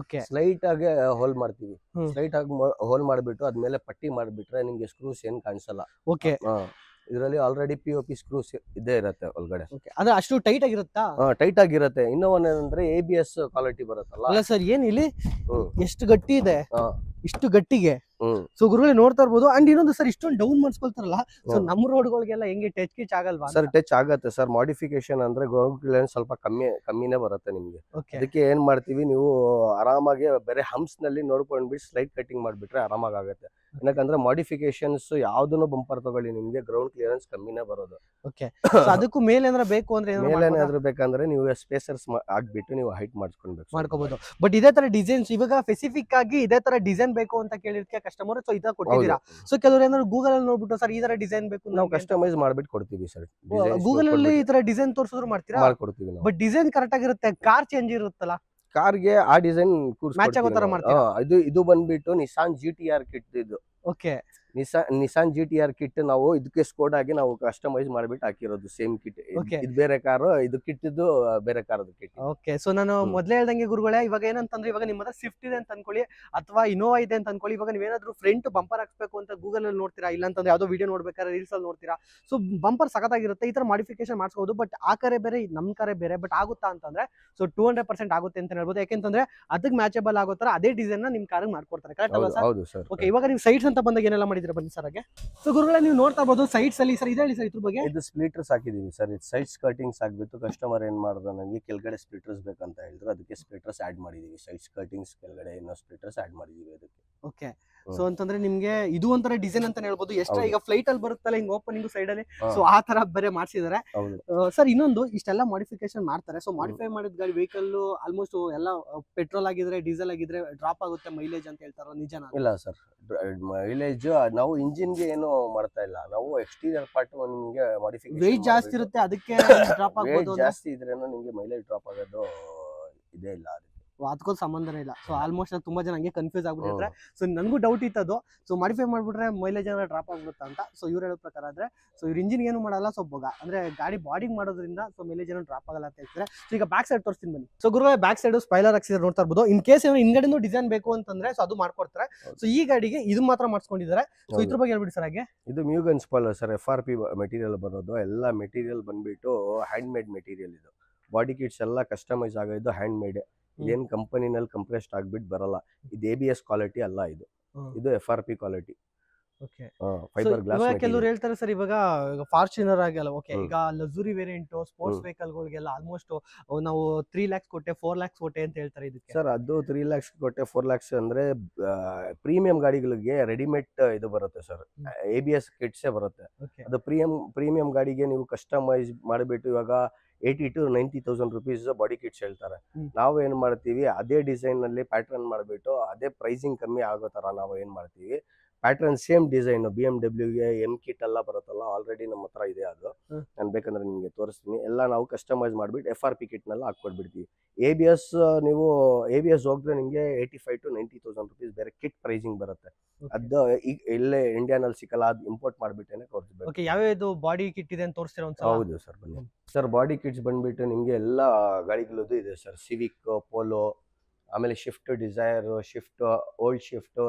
ಸ್ಲೈಟ್ ಆಗಿ ಹೋಲ್ ಮಾಡ್ತೀವಿ, ಸ್ಲೈಟ್ ಆಗಿ ಹೋಲ್ ಮಾಡ್ಬಿಟ್ಟು ಅದ್ಮೇಲೆ ಪಟ್ಟಿ ಮಾಡ್ಬಿಟ್ರೆ ನಿಮ್ಗೆ ಸ್ಕ್ರೂಸ್ ಏನ್ ಕಾಣಿಸಲ್ಲ. ಓಕೆ, ಇದರಲ್ಲಿ ಆಲ್ರೆಡಿ POP ಸ್ಕ್ರೂಸ್ ಇದ್ದೇ ಇರುತ್ತೆ ಒಳಗಡೆ. ಅಂದ್ರೆ ಅಷ್ಟು ಟೈಟ್ ಆಗಿರುತ್ತಾ? ಟೈಟ್ ಆಗಿರುತ್ತೆ. ಇನ್ನೂ ಒಂದೇನಂದ್ರೆ ABS ಕ್ವಾಲಿಟಿ ಬರುತ್ತಲ್ಲ. ಅಲ್ಲ ಸರ್, ಏನ್ ಇಲ್ಲಿ ಎಷ್ಟು ಗಟ್ಟಿ ಇದೆ, ಇಷ್ಟು ಗಟ್ಟಿಗೆ. ಸೊ ಗುರುಗಳೇ ನೋಡ್ತಾ ಇರ್ಬೋದು. ಅಂಡ್ ಇನ್ನೊಂದು ಸರ್, ಇಷ್ಟೊಂದು ಡೌನ್ ಮಾಡಿಸ್ಕೊಳ್ತಾರಲ್ಲ, ಸೊ ನಮ್ಮ ರೋಡ್ಗಳಿಗೆಲ್ಲ ಹೆಂಗೆ ಟಚ್ ಆಗಲ್ವಾ ಸರ್? ಟಚ್ ಆಗತ್ತೆ ಸರ್. ಮಾಡಿಫಿಕೇಶನ್ ಅಂದ್ರೆ ಗ್ರೌಂಡ್ ಕ್ಲಿಯರೆನ್ಸ್ ಸ್ವಲ್ಪ ಕಮ್ಮಿನೇ ಬರುತ್ತೆ ನಿಮ್ಗೆ. ಅದಕ್ಕೆ ಏನ್ ಮಾಡ್ತೀವಿ, ನೀವು ಆರಾಮಾಗಿ ಬೇರೆ ಹಂಪ್ಸ್ ನಲ್ಲಿ ನೋಡ್ಕೊಂಡ್ಬಿಟ್ಟು ಸ್ಲೈಡ್ ಕಟಿಂಗ್ ಮಾಡ್ಬಿಟ್ರೆ ಆರಾಮಾಗಿ ಆಗುತ್ತೆ. ಯಾಕಂದ್ರೆ ಮಾಡಿಫಿಕೇಶನ್ಸ್ ಯಾವ್ದನ್ನು ಬಂಪರ್ ತಗೊಳ್ಳಿ, ನಿಮ್ಗೆ ಗ್ರೌಂಡ್ ಕ್ಲಿಯರೆನ್ಸ್ ಕಮ್ಮಿನೇ ಬರೋದು. ಓಕೆ, ಅದಕ್ಕೂ ಮೇಲೆ ಏನಾದ್ರು ಬೇಕು ಅಂದ್ರೆ ಮೇಲೇನಾದ್ರೂ ಬೇಕಂದ್ರೆ ನೀವು ಸ್ಪೇಸರ್ಸ್ ಆಗ್ಬಿಟ್ಟು ನೀವು ಹೈಟ್ ಮಾಡ್ಕೋಬಹುದು. ಬಟ್ ಇದೇ ತರ ಡಿಸೈನ್ಸ್ ಇವಾಗ ಸ್ಪೆಸಿಫಿಕ್ ಆಗಿ ಇದೇ ತರ ಡಿಸೈನ್ ಬೇಕು ಅಂತ ಕೇಳಿರ್ತೀವಿ ಕಸ್ಟಮರ್. ಸೊ ಇದ ಕೊಟ್ಟಿದ್ದೀರಾ. ಸೊ ಕೆಲವರು ಏನಾದ್ರು ಗೂಗಲ್ ಅಲ್ಲಿ ನೋಡ್ಬಿಟ್ಟು ಸರ್ ಈ ತರ ಡಿಸೈನ್ ಬೇಕು, ನಾವು ಕಸ್ಟಮೈಸ್ ಮಾಡ್ಬಿಟ್ಟು ಕೊಡ್ತೀವಿ ಸರ್. ಗೂಗಲ್ ಅಲ್ಲಿ ಈ ತರ ಡಿಸೈನ್ ತೋರಿಸಿದ್ರು ಮಾಡ್ತೀರಾ? ಮಾಡ್ಕೊಡ್ತೀವಿ ನಾವು. ಬಟ್ ಡಿಸೈನ್ ಕರೆಕ್ಟ್ ಆಗಿರುತ್ತೆ, ಕಾರ್ ಚೇಂಜ್ ಇರುತ್ತಲ್ಲ, ಕಾರ್ಗೆ ಆ ಡಿಸೈನ್ ಮ್ಯಾಚ್ ಆಗೋ ತರ ಮಾಡ್ತೀರಾ? ಇದು ಬಂದ್ಬಿಟ್ಟು ನಿಸಾನ್ GTR ಕಿಟ್. ಇದು ಓಕೆ, ನಿಸಾನ್ GTR ಕಿಟ್ ನಾವು ಇದಕ್ಕೆ ಸ್ಕೋಡ್ ಆಗಿ ನಾವು ಕಸ್ಟಮೈಸ್ ಮಾಡ್ಬಿಟ್ಟು ಹಾಕಿರೋದು ಸೇಮ್ ಕಿಟ್. ಇದು ಬೇರೆ ಕಾರ್, ಇದು ಕಿಟ್ ಇದು ಬೇರೆ ಕಾರ್ ಕಿಟ್. ಓಕೆ, ಸೊ ನಾನು ಮೊದಲೇ ಹೇಳ್ದಂಗೆ ಗುರುಗಳೇ, ಇವಾಗ ಏನಂತಂದ್ರೆ ಇವಾಗ ನಿಮ್ಮ ಹತ್ರ ಸ್ವಿಫ್ಟ್ ಇದೆ ಅಂತ ಅನ್ಕೊಳ್ಳಿ, ಅಥವಾ ಇನೋವಾ ಇದೆ ಅಂತ ಅನ್ಕೊಳ್ಳಿ. ಇವಾಗ ನೀವೇನಾದ್ರೂ ಫ್ರಂಟ್ ಬಂಪರ್ ಹಾಕ್ಸ್ಬೇಕು ಅಂತ ಗೂಗಲ್ ಅಲ್ಲಿ ನೋಡ್ತೀರಾ, ಇಲ್ಲ ಅಂತಂದ್ರೆ ಯಾವ್ದೋ ವಿಡಿಯೋ ನೋಡ್ಬೇಕಾದ್ರೆ ರೀಲ್ಸ್ ಅಲ್ಲಿ ನೋಡ್ತೀರಾ. ಸೊ ಬಂಪರ್ ಸಖತ್ತಾಗಿರುತ್ತೆ, ಈ ತರ ಮಾಡಿಫಿಕೇಶನ್ ಮಾಡಿಸಬಹುದು. ಬಟ್ ಆ ಕರೆ ಬೇರೆ, ನಮ್ ಕರೆ ಬೇರೆ. ಬಟ್ ಆಗುತ್ತಾ ಅಂತಂದ್ರೆ ಸೊ 200% ಆಗುತ್ತೆ ಅಂತ ಹೇಳ್ಬೋದು. ಯಾಕೆಂತಂದ್ರೆ ಅದಕ್ಕೆ ಮ್ಯಾಚಬಲ್ ಆಗೋ ತರ ಅದೇ ಡಿಸೈನ್ ನ ನಿಮ್ ಕಾರ್ ಮಾಡ್ಕೊಡ್ತಾರೆ. ಕರೆಕ್ಟ್ ಅಲ್ವಾ ಸರ್? ಓಕೆ, ಇವಾಗ ನೀವು ಸೈಡ್ಸ್ ಅಂತ ಬಂದಾಗ ಏನೆಲ್ಲ ಮಾಡಿದ್ರೆ ಬನ್ನಿ ಸರ್ ಹಾಗೆ. ಸೊ ಗುರುಗಳೇ ನೀವು ನೋಡ್ತಾ ಇರಬಹುದು ಸೈಡ್ಸ್ ಅಲ್ಲಿ ಸರ್, ಹೇಳಿ ಸರ್ ಇದ್ರ ಬಗ್ಗೆ. ಇದು ಸ್ಪ್ಲಿಟರ್ಸ್ ಹಾಕಿದೀವಿ ಸರ್. ಇದು ಸೈಡ್ ಸ್ಕರ್ಟಿಂಗ್ಸ್ ಆಗ್ಬಿಟ್ಟು ಕಸ್ಟಮರ್ ಏನ್ ಮಾಡಿದ್ರು, ನನಗೆ ಕೆಳಗಡೆ ಸ್ಪ್ಲಿಟರ್ಸ್ ಬೇಕಂತ ಹೇಳಿದ್ರು, ಅದಕ್ಕೆ ಸ್ಪ್ಲಿಟರ್ಸ್ ಆಡ್ ಮಾಡಿದೀವಿ. ಸೈಡ್ ಸ್ಕರ್ಟಿಂಗ್ಸ್ ಕೆಳಗಡೆ ಇನ್ನೂ ಸ್ಪ್ಲಿಟರ್ಸ್ ಆಡ್ ಮಾಡಿದೀವಿ ಅದಕ್ಕೆ. ಓಕೆ, ಸೊ ಅಂತಂದ್ರೆ ನಿಮ್ಗೆ ಇದು ಒಂಥರ ಡಿಸೈನ್ ಅಂತ ಹೇಳ್ಬೋದು. ಎಷ್ಟ ಈಗ ಫ್ಲೈಟ್ ಅಲ್ಲಿ ಬರುತ್ತಲ್ಲ ಹಿಂಗ್ ಓಪನಿಂಗ್ ಸೈಡ್ ಅಲ್ಲಿ, ಸೊ ಆ ತರ ಬೇರೆ ಮಾಡ್ಸಿದಾರೆ ಸರ್. ಇನ್ನೊಂದು ಇಷ್ಟೆಲ್ಲ ಮಾಡಿಫಿಕೇಶನ್ ಮಾಡ್ತಾರೆ. ಸೊ ಮಾಡಿಫೈ ಮಾಡಿದ ಗಾಡಿ ವೆಹಿಕಲ್ ಆಲ್ಮೋಸ್ಟ್ ಎಲ್ಲ ಪೆಟ್ರೋಲ್ ಆಗಿದ್ರೆ ಡೀಸೆಲ್ ಆಗಿದ್ರೆ ಡ್ರಾಪ್ ಆಗುತ್ತೆ ಮೈಲೇಜ್ ಅಂತ ಹೇಳ್ತಾರ, ನಿಜನಾ? ಇಲ್ಲ ಸರ್, ಮೈಲೇಜ್ ನಾವು ಇಂಜಿನ್ ಗೆ ಏನು ಮಾಡ್ತಾ ಇಲ್ಲ, ನಾವು ಎಕ್ಸ್ಟೀರಿಯರ್ ಪಾರ್ಟ್ ನಿಮ್ಗೆ ಮಾಡಿಫಿಕೇಶನ್. ವೇಟ್ ಜಾಸ್ತಿ ಇರುತ್ತೆ ಅದಕ್ಕೆ ಡ್ರಾಪ್ ಆಗ್ಬೋದು. ಜಾಸ್ತಿ ಇದ್ರೇನು ನಿಮ್ಗೆ ಮೈಲೇಜ್ ಡ್ರಾಪ್ ಆಗೋದು ಇದೇ ಇಲ್ಲ. ಅದಕ್ಕೂ ಸಂಬಂಧನೇ ಇಲ್ಲ. ಸೊ ಆಲ್ಮೋಸ್ಟ್ ತುಂಬಾ ಜನ ಹಂಗೆ ಕನ್ಫ್ಯೂಸ್ ಆಗ್ಬಿಟ್ಟಿರ್ತಾರೆ. ಸೊ ನನಗೂ ಡೌಟ್ ಇತ್ತದು. ಸೊ ಮಾಡಿಫೈ ಮಾಡ್ಬಿಟ್ರೆ ಮೈಲೇಜ್ ಏನಾದ್ರು ಡ್ರಾಪ್ ಆಗ್ಬಿಡುತ್ತಾ ಅಂತ. ಸೊ ಇವ್ರು ಹೇಳೋ ಪ್ರಕಾರ ಆದ್ರೆ ಸೊ ಇವ್ರ ಇಂಜಿನ್ ಏನು ಮಾಡಲ್ಲ, ಸೊ ಅಂದ್ರೆ ಗಾಡಿ ಬಾಡಿಗೆ ಮಾಡೋದ್ರಿಂದ ಸೊ ಮೈಲೇಜ್ ಏನು ಡ್ರಾಪ್ ಆಗಲ್ಲ ಅಂತ ಹೇಳ್ತಾರೆ. ಸೊ ಈಗ ಬ್ಯಾಕ್ ಸೈಡ್ ತೋರಿಸ್ತೀನಿ ಬನ್ನಿ. ಸೊ ಗುರುಗಳೇ ಬ್ಯಾಕ್ ಸೈಡ್ ಸ್ಪೈಲರ್ ಹಾಕ್ಸಿದ್ರೆ ನೋಡ್ತಾ ಇರ್ಬೋದು. ಇನ್ ಕೇಸ್ ಏನೋ ಹಿಂಗಡೆನೂ ಡಿಸೈನ್ ಬೇಕು ಅಂತಂದ್ರೆ ಸೊ ಅದು ಮಾಡ್ಕೊಡ್ತಾರೆ. ಸೊ ಈ ಗಾಡಿಗೆ ಇದು ಮಾತ್ರ ಮಾಡಿಸ್ಕೊಂಡಿದ್ದಾರೆ. ಸೊ ಇದ್ರ ಬಗ್ಗೆ ಹೇಳ್ಬಿಡಿ ಸರ್. ಹಾಗೆ ಇದು ಮ್ಯೂಗನ್ ಸ್ಪಾಯ್ಲರ್ ಸರ್, FRP ಮೆಟೀರಿಯಲ್ ಬರೋದು. ಎಲ್ಲ ಮೆಟೀರಿಯಲ್ ಬಂದ್ಬಿಟ್ಟು ಹ್ಯಾಂಡ್ ಮೇಡ್ ಮೆಟೀರಿಯಲ್. ಇದು ಬಾಡಿ ಕಿಟ್ಸ್ ಎಲ್ಲ ಕಸ್ಟಮೈಸ್ ಆಗಿದ್ದು ಹ್ಯಾಂಡ್ ಮೇಡ್. ಇದೇನು ಕಂಪನಿನಲ್ಲಿ ಕಂಪ್ರೆಸ್ಡ್ ಆಗ್ಬಿಟ್ಟು ಬರಲ್ಲ. ಇದು ABS ಕ್ವಾಲಿಟಿ ಅಲ್ಲ, ಇದು FRP ಕ್ವಾಲಿಟಿ. Fibre glass. ಕೆಲವರು ಹೇಳ್ತಾರೆ ಸರ್ ಇವಾಗ ಫಾರ್ಚುನರ್ ಆಗಲ್ಲ, ಓಕೆ, ಈಗ ಲಕ್ಸುರಿ ವೇರಿಯಂಟ್ ಸ್ಪೋರ್ಟ್ಸ್ ವೆಹಿಕಲ್ ಗಳಿಗೆಲ್ಲ ಆಲ್ಮೋಸ್ಟ್ ನಾವು 3 lakhs ಕೊಟ್ಟೆ 4 lakhs ಕೊಟ್ಟೆ ಅಂತ ಹೇಳ್ತಾರೆ. ಇದಕ್ಕೆ ಸರ್ ಅದು 3 lakhs ಕೊಟ್ಟೆ 4 lakhs ಅಂದ್ರೆ ಪ್ರೀಮಿಯಂ ಗಾಡಿಗಳಿಗೆ ರೆಡಿಮೇಡ್ ಇದು ಬರುತ್ತೆ ಸರ್, ABS ಕಿಟ್ಸೇ ಬರುತ್ತೆ. ಅದು ಪ್ರೀಮಿಯಂ ಗಾಡಿಗೆ ನೀವು ಕಸ್ಟಮೈಸ್ ಮಾಡಿಬಿಟ್ಟು ಇವಾಗ 80,000 to 90,000 rupees ಬಾಡಿ ಕಿಟ್ಸ್ ಹೇಳ್ತಾರೆ. ನಾವು ಏನ್ ಮಾಡ್ತೀವಿ, ಅದೇ ಡಿಸೈನ್ ನಲ್ಲಿ ಪ್ಯಾಟರ್ನ್ ಮಾಡಿಬಿಟ್ಟು ಅದೇ ಪ್ರೈಸಿಂಗ್ ಕಮ್ಮಿ ಆಗೋ ತರ ನಾವು ಏನ್ ಮಾಡ್ತೀವಿ, pattern same design BMW M kit ಎಲ್ಲ ಬರುತ್ತಲ್ಲ, ಆಲ್ರೆಡಿ ನಮ್ಮ ಹತ್ರ ಇದೆ. ಅದು ನಾನು ಬೇಕಂದ್ರೆ ನಿಮಗೆ ತೋರಿಸ್ತೀನಿ. ಎಲ್ಲ ನಾವು ಕಸ್ಟಮೈಸ್ ಮಾಡ್ಬಿಟ್ಟು FRP ಕಿಟ್ ನೆಲ್ಲ ಹಾಕೊಡ್ಬಿಡ್ತೀವಿ. ABS ನೀವು ABS ಹೋಗಿದ್ರೆ ನಿಮಗೆ 85,000 to 90,000 rupees ಬೇರೆ ಕಿಟ್ ಪ್ರೈಸಿಂಗ್ ಬರುತ್ತೆ. ಅದು ಈಗ ಇಲ್ಲೇ ಇಂಡಿಯಾನಲ್ಲಿ ಸಿಕ್ಕಲ್ಲ, ಅದು ಇಂಪೋರ್ಟ್ ಮಾಡ್ಬಿಟ್ಟೇನೆ ತೋರಿಸ್ಬೇಕು. ಓಕೆ, ಯಾವ್ಯಾವ್ದು ಬಾಡಿ ಕಿಟ್ ಇದೆ ಅಂತ ತೋರಿಸ್ತೀರಾ ಒಂದ್ಸಲ? ಹೌದು ಸರ್, ಬನ್ನಿ ಸರ್. ಬಾಡಿ ಕಿಟ್ಸ್ ಬಂದ್ಬಿಟ್ಟು ನಿಮಗೆ ಎಲ್ಲ ಗಾಡಿಗಳದ್ದು ಇದೆ ಸರ್. ಸಿವಿಕ್, ಪೋಲೋ, ಆಮೇಲೆ Swift Dzire, shift old shift,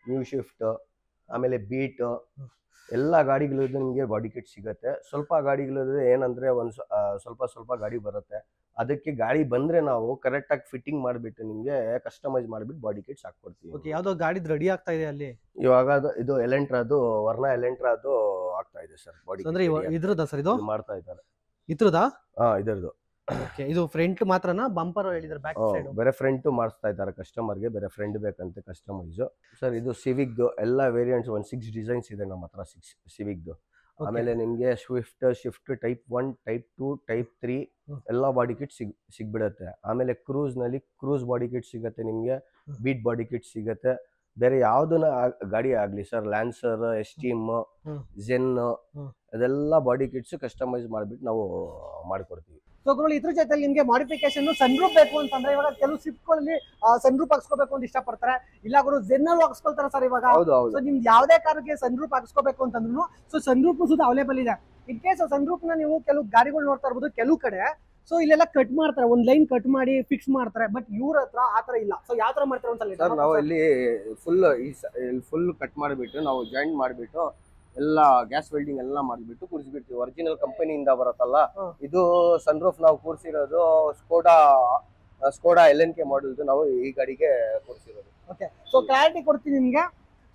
new shift, ಆಮೇಲೆ ಬೀಟ್, ಎಲ್ಲ ಗಾಡಿಗಳದ್ದು ನಿಮಗೆ ಬಾಡಿ ಕಿಟ್ ಸಿಗುತ್ತೆ. ಸ್ವಲ್ಪ ಗಾಡಿಗಳದ್ದು ಏನಂದ್ರೆ ಸ್ವಲ್ಪ ಗಾಡಿ ಬರುತ್ತೆ. ಅದಕ್ಕೆ ಗಾಡಿ ಬಂದ್ರೆ ನಾವು ಕರೆಕ್ಟ್ ಆಗಿ ಫಿಟ್ಟಿಂಗ್ ಮಾಡಿಬಿಟ್ಟು ನಿಮಗೆ ಕಸ್ಟಮೈಸ್ ಮಾಡಿಬಿಟ್ಟು ಬಾಡಿ ಕಿಟ್ಸ್ ಹಾಕೊಡ್ತೀವಿ. ಓಕೆ, ಯಾವ್ದೋ ಗಾಡಿ ರೆಡಿ ಆಗ್ತಾ ಇದೆ ಅಲ್ಲಿ ಇವಾಗ. ಇದು ಎಲೆಂಟ್ರಾದು, ವರ್ನಾ ಎಲೆಂಟ್ರಾದು ಆಗ್ತಾ ಇದೆ ಸರ್ ಬಾಡಿ. ಅಂದ್ರೆ ಇದ್ರದಾ ಸರ್ ಇದು ಮಾಡ್ತಾ ಇದ್ದಾರೆ? ಇದ್ರದಾ? ಇದರದು. ಓಕೆ, ಇದು ಫ್ರಂಟ್ ಮಾತ್ರನಾ? ಬಂಪರ್ ಹೇಳಿದ್ರೆ ಬ್ಯಾಕ್ ಸೈಡ್ ಬೇರೆ ಫ್ರಂಟ್ ಮಾಡಿಸ್ತಾ ಇದ್ದಾರೆ ಕಸ್ಟಮರ್ಗೆ. ಬೇರೆ ಫ್ರಂಟ್ ಬೇಕಂತೆ ಕಸ್ಟಮೈಸ್. ಸರ್ ಇದು ಸಿವಿಕ್ದು ಎಲ್ಲ ವೇರಿಯಂಟ್ಸ್ 6 ಡಿಸೈನ್ಸ್ ಇದೆ ನಮ್ಮ ಹತ್ರ, 6 ಸಿವಿಕ್ದು. ಆಮೇಲೆ ನಿಮಗೆ ಶಿಫ್ಟ್ ಟೈಪ್ 1, ಟೈಪ್ 2, ಟೈಪ್ 3 ಎಲ್ಲ ಬಾಡಿ ಕಿಟ್ ಸಿಗ್ಬಿಡುತ್ತೆ. ಆಮೇಲೆ ಕ್ರೂಸ್ ಬಾಡಿ ಕಿಟ್ ಸಿಗುತ್ತೆ ನಿಮಗೆ, ಬೀಟ್ ಬಾಡಿ ಕಿಟ್ ಸಿಗುತ್ತೆ. ಬೇರೆ ಯಾವ್ದನ್ನ ಗಾಡಿ ಆಗ್ಲಿ ಸರ್, ಲ್ಯಾನ್ಸರ್, ಎಸ್ಟೀಮ್, ಜೆನ್, ಅದೆಲ್ಲ ಬಾಡಿ ಕಿಟ್ಸ್ ಕಸ್ಟಮೈಸ್ ಮಾಡ್ಬಿಟ್ಟು ನಾವು ಮಾಡಿಕೊಡ್ತೀವಿ. ಸೊ ಗುರುಗಳು, ಇದ್ರ ಜೊತೆ ನಿಮ್ಗೆ ಮಾಡಿಫಿಕೇಶನ್ ಸನ್ರೂಫ್ ಬೇಕು ಅಂತಂದ್ರೆ ಇವಾಗ ಕೆಲವು ಸ್ವಿಫ್ಟ್ಗಳಲ್ಲಿ ಸನ್ರೂಫ್ ಹಾಕ್ಸ್ಕೋಬೇಕು ಅಂತ ಇಷ್ಟಪಡ್ತಾರೆ, ಇಲ್ಲ ಗುರು ಝೆನ್ನಲ್ಲಿ ಹಾಕ್ಸ್ಕೊಳ್ತಾರೆ ಸರ್ ಇವಾಗ. ಸೊ ನಿಮ್ದು ಯಾವ್ದೇ ಕಾರ್ಗೆ ಸನ್ರೂಫ್ ಹಾಕ್ಸ್ಕೋಬೇಕು ಅಂತಂದ್ರು ಸೊ ಸನ್ರೂಫ್ ಸುತ್ತ ಅವೈಲೇಬಲ್ ಇದೆ. ಇನ್ ಕೇಸ್ ಸನ್ರೂಫ್ ನ ನೀವು ಕೆಲವು ಗಾಡಿಗಳು ನೋಡ್ತಾ ಇರ್ಬೋದು, ಕೆಲವು ಕಡೆ ಸೊ ಇಲ್ಲೆಲ್ಲ ಕಟ್ ಮಾಡ್ತಾರೆ, ಒಂದ್ ಲೈನ್ ಕಟ್ ಮಾಡಿ ಫಿಕ್ಸ್ ಮಾಡ್ತಾರೆ. ಬಟ್ ಇವ್ರ ಹತ್ರ ಆತರ ಇಲ್ಲ. ಸೊ ಯಾವ ತರ ಮಾಡ್ತಾರೆ ಅಂತ ಸರ್, ನಾವು ಇಲ್ಲಿ ಫುಲ್ ಕಟ್ ಮಾಡಿಬಿಟ್ಟು ನಾವು ಜಾಯಿಂಟ್ ಮಾಡಿಬಿಟ್ಟು ಎಲ್ಲ ಗ್ಯಾಸ್ ವೆಲ್ಡಿಂಗ್ ಎಲ್ಲ ಮಾಡಿಬಿಟ್ಟು ಕೂರಿಸ್ಬಿಡ್ತೀವಿ. ಒರಿಜಿನಲ್ ಕಂಪನಿಯಿಂದ ಬರುತ್ತಲ್ಲ ಇದು ಸನ್ರೂಫ್ ನಾವು ಕೂರಿಸಿರೋದು ಸ್ಕೋಡಾ LNK ಮಾಡೆಲ್ದು ನಾವು ಈ ಗಾಡಿಗೆ ಕೂರಿಸಿರೋದು. ಓಕೆ, ಸೊ ಕ್ಲಾರಿಟಿ ಕೊಡ್ತೀನಿ ನಿಮ್ಗೆ.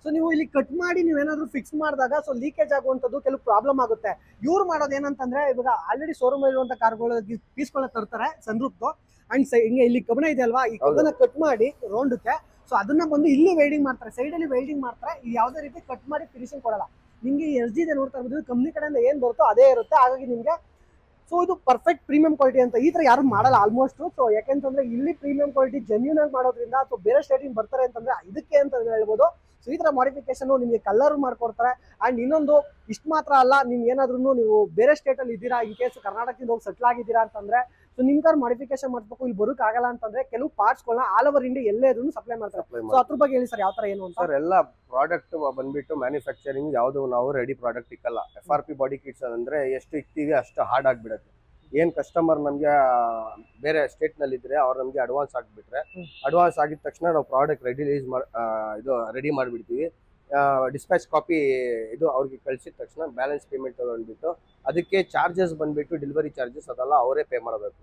ಸೊ ನೀವು ಇಲ್ಲಿ ಕಟ್ ಮಾಡಿ ನೀವೇನಾದ್ರೂ ಫಿಕ್ಸ್ ಮಾಡಿದಾಗ ಸೊ ಲೀಕೇಜ್ ಆಗುವಂಥದ್ದು ಕೆಲವು ಪ್ರಾಬ್ಲಮ್ ಆಗುತ್ತೆ. ಇವ್ರು ಮಾಡೋದು ಏನಂತಂದ್ರೆ ಇವಾಗ ಆಲ್ರೆಡಿ ಶೋರೂಮ್ ಇರುವಂತ ಕಾರ್ಗಳು ಪೀಸ್ಗಳನ್ನ ತರ್ತಾರೆ ಸನ್ರೂಫ್ದು. ಅಂಡ್ ಹಿಂಗೆ ಇಲ್ಲಿ ಕಬ್ಬಣ ಇದೆ ಅಲ್ವಾ, ಈ ಕಬ್ಬನ ಕಟ್ ಮಾಡಿ ರೌಂಡಕ್ಕೆ ಸೊ ಅದನ್ನ ಬಂದು ಇಲ್ಲಿ ವೆಲ್ಡಿಂಗ್ ಮಾಡ್ತಾರೆ, ಸೈಡ್ ಅಲ್ಲಿ ವೆಲ್ಡಿಂಗ್ ಮಾಡ್ತಾರೆ. ಇದು ಯಾವುದೇ ರೀತಿ ಕಟ್ ಮಾಡಿ ಫಿನಿಶಿಂಗ್ ಕೊಡಲ್ಲ. ನಿಮ್ಗೆ SG ಇದೆ ನೋಡ್ತಾ ಇರ್ಬೋದು, ಕಂಪ್ನಿ ಕಡೆಯಿಂದ ಏನ್ ಬರುತ್ತೋ ಅದೇ ಇರುತ್ತೆ. ಹಾಗಾಗಿ ನಿಮ್ಗೆ ಸೊ ಇದು ಪರ್ಫೆಕ್ಟ್ ಪ್ರೀಮಿಯಂ ಕ್ವಾಲಿಟಿ ಅಂತ ಈ ತರ ಯಾರು ಮಾಡಲ್ಲ ಆಲ್ಮೋಸ್ಟ್. ಸೊ ಯಾಕೆಂತಂದ್ರೆ ಇಲ್ಲಿ ಪ್ರೀಮಿಯಂ ಕ್ವಾಲಿಟಿ ಜೆನ್ಯೂನ್ ಆಗಿ ಮಾಡೋದ್ರಿಂದ ಸೊ ಬೇರೆ ಸ್ಟೇಟಿಂಗ್ ಬರ್ತಾರೆ ಅಂತಂದ್ರೆ ಇದಕ್ಕೆ ಅಂತ ಹೇಳ್ಬೋದು. ಸೊ ಈ ತರ ಮಾಡಿಫಿಕೇಶನ್ ನಿಮಗೆ ಕಲರ್ ಮಾಡ್ಕೊಡ್ತಾರೆ. ಅಂಡ್ ಇನ್ನೊಂದು ಇಷ್ಟು ಮಾತ್ರ ಅಲ್ಲ, ನಿಮ್ಗೆ ಏನಾದ್ರೂ ನೀವು ಬೇರೆ ಸ್ಟೇಟ್ ಅಲ್ಲಿ ಇದ್ದೀರಾ, ಇನ್ ಕೇಸ್ ಕರ್ನಾಟಕದಿಂದ ಹೋಗಿ ಸೆಟ್ಲ್ ಆಗಿದ್ದೀರಾ ಅಂತಂದ್ರೆ ಸೊ ನಿಮ್ ಕಾರ್ ಮಾಡಿಫಿಕೇಶನ್ ಮಾಡಿಸ್ಬೇಕು, ಇಲ್ಲಿ ಬರೋಕ್ ಆಗಲ್ಲ ಅಂತಂದ್ರೆ ಕೆಲವು ಪಾರ್ಟ್ಸ್ ಗಳನ್ನ ಆಲ್ ಓವರ್ ಇಂಡಿಯಾ ಎಲ್ಲೇ ಇದ್ರೂ ಸಪ್ಲೈ ಮಾಡ್ತಾರೆ. ಸೊ ಅದ್ರ ಬಗ್ಗೆ ಹೇಳಿ ಸರ್, ಯಾವ ತರ ಏನು ಅಂತ. ಸರ್, ಎಲ್ಲ ಪ್ರಾಡಕ್ಟ್ ಬಂದ್ಬಿಟ್ಟು ಮ್ಯಾನುಫ್ಯಾಕ್ಚರಿಂಗ್ ಯಾವ್ದು ನಾವು ರೆಡಿ ಪ್ರಾಡಕ್ಟ್ ಇಕ್ಕಲ್ಲ. FRP ಬಾಡಿ ಕಿಟ್ಸ್ ಅಂದ್ರೆ ಎಷ್ಟು ಇಕ್ತೀವಿ ಅಷ್ಟು ಹಾರ್ಡ್ ಆಗ್ಬಿಡುತ್ತೆ. ಏನ್ ಕಸ್ಟಮರ್ ನಮ್ಗೆ ಬೇರೆ ಸ್ಟೇಟ್ ನಲ್ಲಿ ಇದ್ರೆ ಅವ್ರು ನಮ್ಗೆ ಅಡ್ವಾನ್ಸ್ ಆಗಿಬಿಟ್ರೆ, ಅಡ್ವಾನ್ಸ್ ಆಗಿದ ತಕ್ಷಣ ನಾವು ಪ್ರಾಡಕ್ಟ್ ರೆಡಿ ಮಾಡಿಬಿಡ್ತೀವಿ. ಡಿಸ್ಪ್ಯಾಚ್ ಕಾಪಿ ಇದು ಅವ್ರಿಗೆ ಕಳಿಸಿದ ತಕ್ಷಣ ಬ್ಯಾಲೆನ್ಸ್ ಪೇಮೆಂಟ್ ತಗೊಂಡ್ಬಿಟ್ಟು ಅದಕ್ಕೆ ಚಾರ್ಜಸ್ ಬಂದ್ಬಿಟ್ಟು ಡೆಲಿವರಿ ಚಾರ್ಜಸ್ ಅದೆಲ್ಲ ಅವರೇ ಪೇ ಮಾಡಬೇಕು.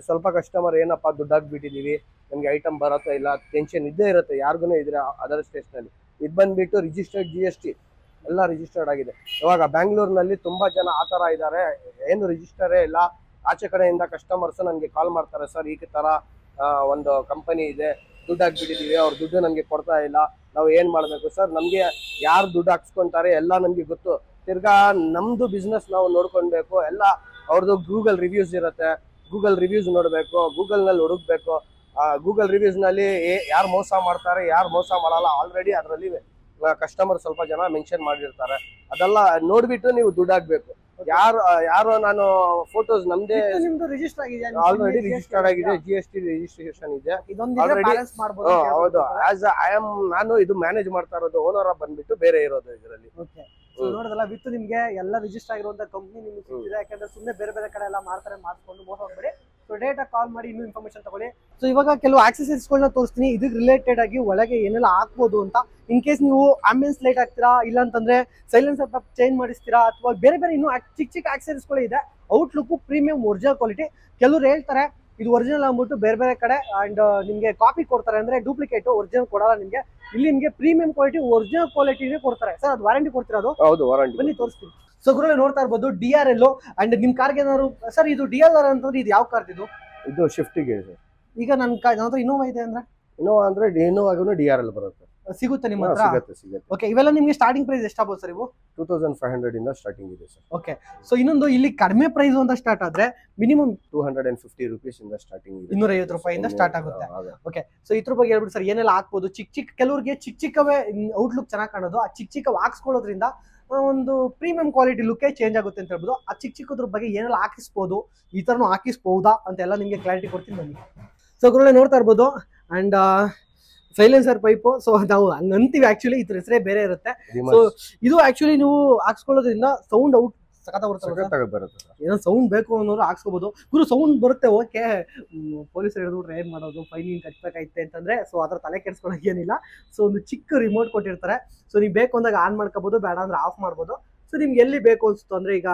ಸ್ವಲ್ಪ ಕಸ್ಟಮರ್ ಏನಪ್ಪ ದುಡ್ಡು ಹಾಕ್ಬಿಟ್ಟಿದೀವಿ, ನಮ್ಗೆ ಐಟಮ್ ಬರತ್ತಾ ಇಲ್ಲ ಟೆನ್ಷನ್ ಇದ್ದೇ ಇರುತ್ತೆ ಯಾರಿಗೂ ಇದ್ರೆ ಅದರ್ ಸ್ಟೇಷನಲ್ಲಿ. ಇದು ಬಂದ್ಬಿಟ್ಟು ರಿಜಿಸ್ಟರ್ಡ್ GST ಎಲ್ಲ ರಿಜಿಸ್ಟರ್ಡ್ ಆಗಿದೆ. ಇವಾಗ ಬ್ಯಾಂಗ್ಳೂರ್ನಲ್ಲಿ ತುಂಬಾ ಜನ ಆ ತರ ಇದ್ದಾರೆ, ಏನು ರಿಜಿಸ್ಟರೇ ಇಲ್ಲ. ಆಚೆ ಕಡೆಯಿಂದ ಕಸ್ಟಮರ್ಸ್ ನನಗೆ ಕಾಲ್ ಮಾಡ್ತಾರೆ, ಸರ್ ಈ ತರ ಒಂದು ಕಂಪನಿ ಇದೆ, ದುಡ್ಡು ಹಾಕ್ಬಿಟ್ಟಿದೀವಿ, ಅವ್ರ ದುಡ್ಡು ನಮ್ಗೆ ಕೊಡ್ತಾ ಇಲ್ಲ, ನಾವು ಏನ್ ಮಾಡ್ಬೇಕು ಸರ್? ನಮ್ಗೆ ಯಾರು ದುಡ್ಡು ಹಾಕ್ಸ್ಕೊಂತಾರೆ ಎಲ್ಲ ನಮ್ಗೆ ಗೊತ್ತು. ತಿರ್ಗಾ ನಮ್ದು ಬಿಸ್ನೆಸ್ ನಾವು ನೋಡ್ಕೊಳ್ಬೇಕು. ಎಲ್ಲ ಅವ್ರದ್ದು ಗೂಗಲ್ ರಿವ್ಯೂಸ್ ಇರುತ್ತೆ, ಗೂಗಲ್ ರಿವ್ಯೂಸ್ ನೋಡ್ಬೇಕು, ಗೂಗಲ್ ನಲ್ಲಿ ಹುಡುಕ್ಬೇಕು. ಗೂಗಲ್ ರಿವ್ಯೂಸ್ ನಲ್ಲಿ ಯಾರು ಮೋಸ ಮಾಡ್ತಾರೆ, ಯಾರು ಮೋಸ ಮಾಡಲ್ಲ, ಆಲ್ರೆಡಿ ಅದರಲ್ಲಿ ಕಸ್ಟಮರ್ ಸ್ವಲ್ಪ ಜನ ಮೆನ್ಷನ್ ಮಾಡಿರ್ತಾರೆ. ಅದೆಲ್ಲ ನೋಡ್ಬಿಟ್ಟು ನೀವು ದುಡ್ಡು ಹಾಕ್ಬೇಕು. ಯಾರೋ ನಾನು ಫೋಟೋಸ್ ನಮ್ದೇ ನಿಮ್ದು ರಿಜಿಸ್ಟರ್ ಆಗಿದೆಯಾ ಆಲ್ರೆಡಿ ರಿಜಿಸ್ಟರ್ಡ್ ಆಗಿದೆ, GST ರಿಜಿಸ್ಟ್ರೇಷನ್ ಇದೆ. ಬ್ಯಾಲೆನ್ಸ್ ಮಾಡಬಹುದು. ಹೌದು, ನಾನು ಇದು ಮ್ಯಾನೇಜ್ ಮಾಡ್ತಾ ಇರೋದು, ಓನರ್ ಬಂದ್ಬಿಟ್ಟು ಬೇರೆ ಇರೋದು ಇದರಲ್ಲಿ. ಓಕೆ, ಸೊ ನೋಡೋದಲ್ಲ ವಿತ್ ನಿಮ್ಗೆ ಎಲ್ಲ ರಿಜಿಸ್ಟರ್ ಆಗಿರುವಂತ ಕಂಪ್ನಿ ನಿಮ್ಗೆ ಸಿಗ್ತಿದೆ. ಯಾಕಂದ್ರೆ ಸುಮ್ಮನೆ ಬೇರೆ ಬೇರೆ ಕಡೆ ಎಲ್ಲ ಮಾಡ್ತಾರೆ, ಮಾಡ್ಕೊಂಡು ಮೋಸ ಹೋಗ್ಬೇಡಿ. ಸೊ ಡೇಟಾ ಕಾಲ್ ಮಾಡಿ ಇನ್ನೂ ಇನ್ಫಾರ್ಮೇಶನ್ ತಗೊಳ್ಳಿ. ಸೊ ಇವಾಗ ಕೆಲವು ಆಕ್ಸೆಸರೀಸ್ಗಳನ್ನ ತೋರಿಸ್ತೀನಿ, ಇದಕ್ಕೆ ರಿಲೇಟೆಡ್ ಆಗಿ ಒಳಗೆ ಏನೆಲ್ಲ ಹಾಕ್ಬೋದು ಅಂತ. ಇನ್ ಕೇಸ್ ನೀವು ಆಂಬಿಯನ್ಸ್ ಲೈಟ್ ಹಾಕ್ತೀರಾ, ಇಲ್ಲ ಅಂತಂದ್ರೆ ಸೈಲೆನ್ಸರ್ ಚೇಂಜ್ ಮಾಡಿಸ್ತೀರಾ, ಅಥವಾ ಬೇರೆ ಬೇರೆ ಇನ್ನೂ ಚಿಕ್ಕ ಚಿಕ್ಕ ಆಕ್ಸೆಸರೀಸ್ಗಳು ಇದೆ. Outlook premium original quality. ಕೆಲವರು ಹೇಳ್ತಾರೆ ಇದು ಒರಿಜಿನಲ್ ಅಂದ್ಬಿಟ್ಟು ಬೇರೆ ಬೇರೆ ಕಡೆ ಅಂಡ್ ನಿಮಗೆ ಕಾಪಿ ಕೊಡ್ತಾರೆ, ಅಂದ್ರೆ ಡೂಪ್ಲಿಕೇಟ್, ಒರಿಜಿನಲ್ ಕೊಡಲ್ಲ ನಿಮಗೆ. ಇಲ್ಲಿ ನಿಮಗೆ ಪ್ರೀಮಿಯಂ ಕ್ವಾಲಿಟಿ ಒರಿಜಿನಲ್ ಕ್ವಾಲಿಟಿನೇ ಕೊಡ್ತಾರೆ. ಸರ್ ಅದು ವಾರಂಟಿ ಕೊಡ್ತೀರಾ? ಅದು ಹೌದು, ವಾರಂಟಿ. ಬನ್ನಿ ತೋರಿಸ್ತೀನಿ. ಸೊ ಗುರುಗಳೇ ನೋಡ್ತಾ ಇರ್ಬೋದು DRL ಅಂಡ್ ನಿಮ್ ಕಾರ್ಗೆ ಏನಾದ್ರು ಸರ್ ಇದು DLR ಅಂತಂದ್ರೆ ಇದು ಯಾವ ಕಾರ್ ಇದು ಶಿಫ್ಟಿಗೆ ಸರ್. ಈಗ ನನ್ನ ಹತ್ರ ಇನ್ನೋವಾ ಇದೆ ಅಂದ್ರೆ ಇನ್ನೋವಾಗೂ DRL ಬರುತ್ತೆ, ಸಿಗುತ್ತೆ ನಿಮ್ಮ ಹತ್ರ? ಸಿಗುತ್ತೆ. ಓಕೆ, ಇವೆಲ್ಲ ನಿಮಗೆ ಸ್ಟಾರ್ಟಿಂಗ್ ಪ್ರೈಸ್ ಎಷ್ಟಾಗ್ಬೋದು ಸರ್? ಇವು 2500 ಇಂದ ಸ್ಟಾರ್ಟಿಂಗ್ ಇದೆ ಸರ್. ಓಕೆ, ಸೊ ಇನ್ನೊಂದು ಇಲ್ಲಿ ಕಡಿಮೆ ಪ್ರೈಸ್ ಅಂತ ಸ್ಟಾರ್ಟ್ ಆದ್ರೆ ಮಿನಿಮಮ್ 250 ರೂಪೀಸ್ ಇಂದ ಸ್ಟಾರ್ಟಿಂಗ್ ಇದೆ, 250 ರೂಪಾಯಿಂದ ಸ್ಟಾರ್ಟ್ ಆಗುತ್ತೆ. ಓಕೆ, ಸೊ ಇದ್ರ ಬಗ್ಗೆ ಹೇಳ್ಬಿಟ್ಟು ಸರ್ ಏನೆಲ್ಲ ಹಾಕ್ಬೋದು. ಕೆಲವ್ರಿಗೆ ಚಿಕ್ಕವೇ ಔಟ್ಲುಕ್ ಚೆನ್ನಾಗಿ ಕಾಣೋದು, ಆ ಚಿಕ್ಕ ಹಾಕ್ಸ್ಕೊಳ್ಳೋದ್ರಿಂದ ಒಂದು ಪ್ರೀಮಿಯಂ ಕ್ವಾಲಿಟಿ ಲುಕ್ಕೇ ಚೇಂಜ್ ಆಗುತ್ತೆ ಅಂತ ಹೇಳ್ಬೋದು. ಆ ಚಿಕ್ಕದ್ರ ಬಗ್ಗೆ ಏನೆಲ್ಲ ಹಾಕಿಸ್ಬೋದು, ಈ ತರನು ಹಾಕಿಸ್ಬಹುದಾ ಅಂತೆಲ್ಲ ನಿಮಗೆ ಕ್ಲಾರಿಟಿ ಕೊಡ್ತೀನಿ ಬನ್ನಿ. ಸೊ ಗುರುಗಳೇ ನೋಡ್ತಾ ಇರ್ಬೋದು ಅಂಡ್ ಸೈಲೆನ್ಸರ್ ಪೈಪು. ಸೊ ನಾವು ಹಂಗ ಅಂತೀವಿ, ಆಕ್ಚುಲಿ ಇದ್ರ ಹೆಸರೇ ಬೇರೆ ಇರುತ್ತೆ. ಸೊ ಇದು ಆಕ್ಚುಲಿ ನೀವು ಹಾಕ್ಸ್ಕೊಳ್ಳೋದ್ರಿಂದ ಸೌಂಡ್ ಔಟ್ ಬರುತ್ತೆ. ಏನೋ ಸೌಂಡ್ ಬೇಕು ಅನ್ನೋರು ಹಾಕ್ಸ್ಕೋಬಹುದು. ಗುರು ಸೌಂಡ್ ಬರುತ್ತೆ, ಓಕೆ, ಪೊಲೀಸರು ಹಿಡಿದ್ಬಿಟ್ರೆ ಏನ್ ಮಾಡೋದು, ಫೈನ್ ಕಟ್ಬೇಕಾಯ್ತೆ ಅಂತಂದ್ರೆ ಸೊ ಅದ್ರ ತಲೆ ಕೆಡ್ಸ್ಕೊಳಕ್ ಏನಿಲ್ಲ. ಸೊ ಒಂದು ಚಿಕ್ಕ ರಿಮೋಟ್ ಕೊಟ್ಟಿರ್ತಾರೆ. ಸೊ ನೀವು ಬೇಕು ಅಂದಾಗ ಆನ್ ಮಾಡ್ಕೋಬಹುದು, ಬೇಡ ಅಂದ್ರೆ ಆಫ್ ಮಾಡ್ಬೋದು. ಸೊ ನಿಮ್ಗೆ ಎಲ್ಲಿ ಬೇಕು ಅನ್ಸುತ್ತೋ ಅಂದ್ರೆ ಈಗ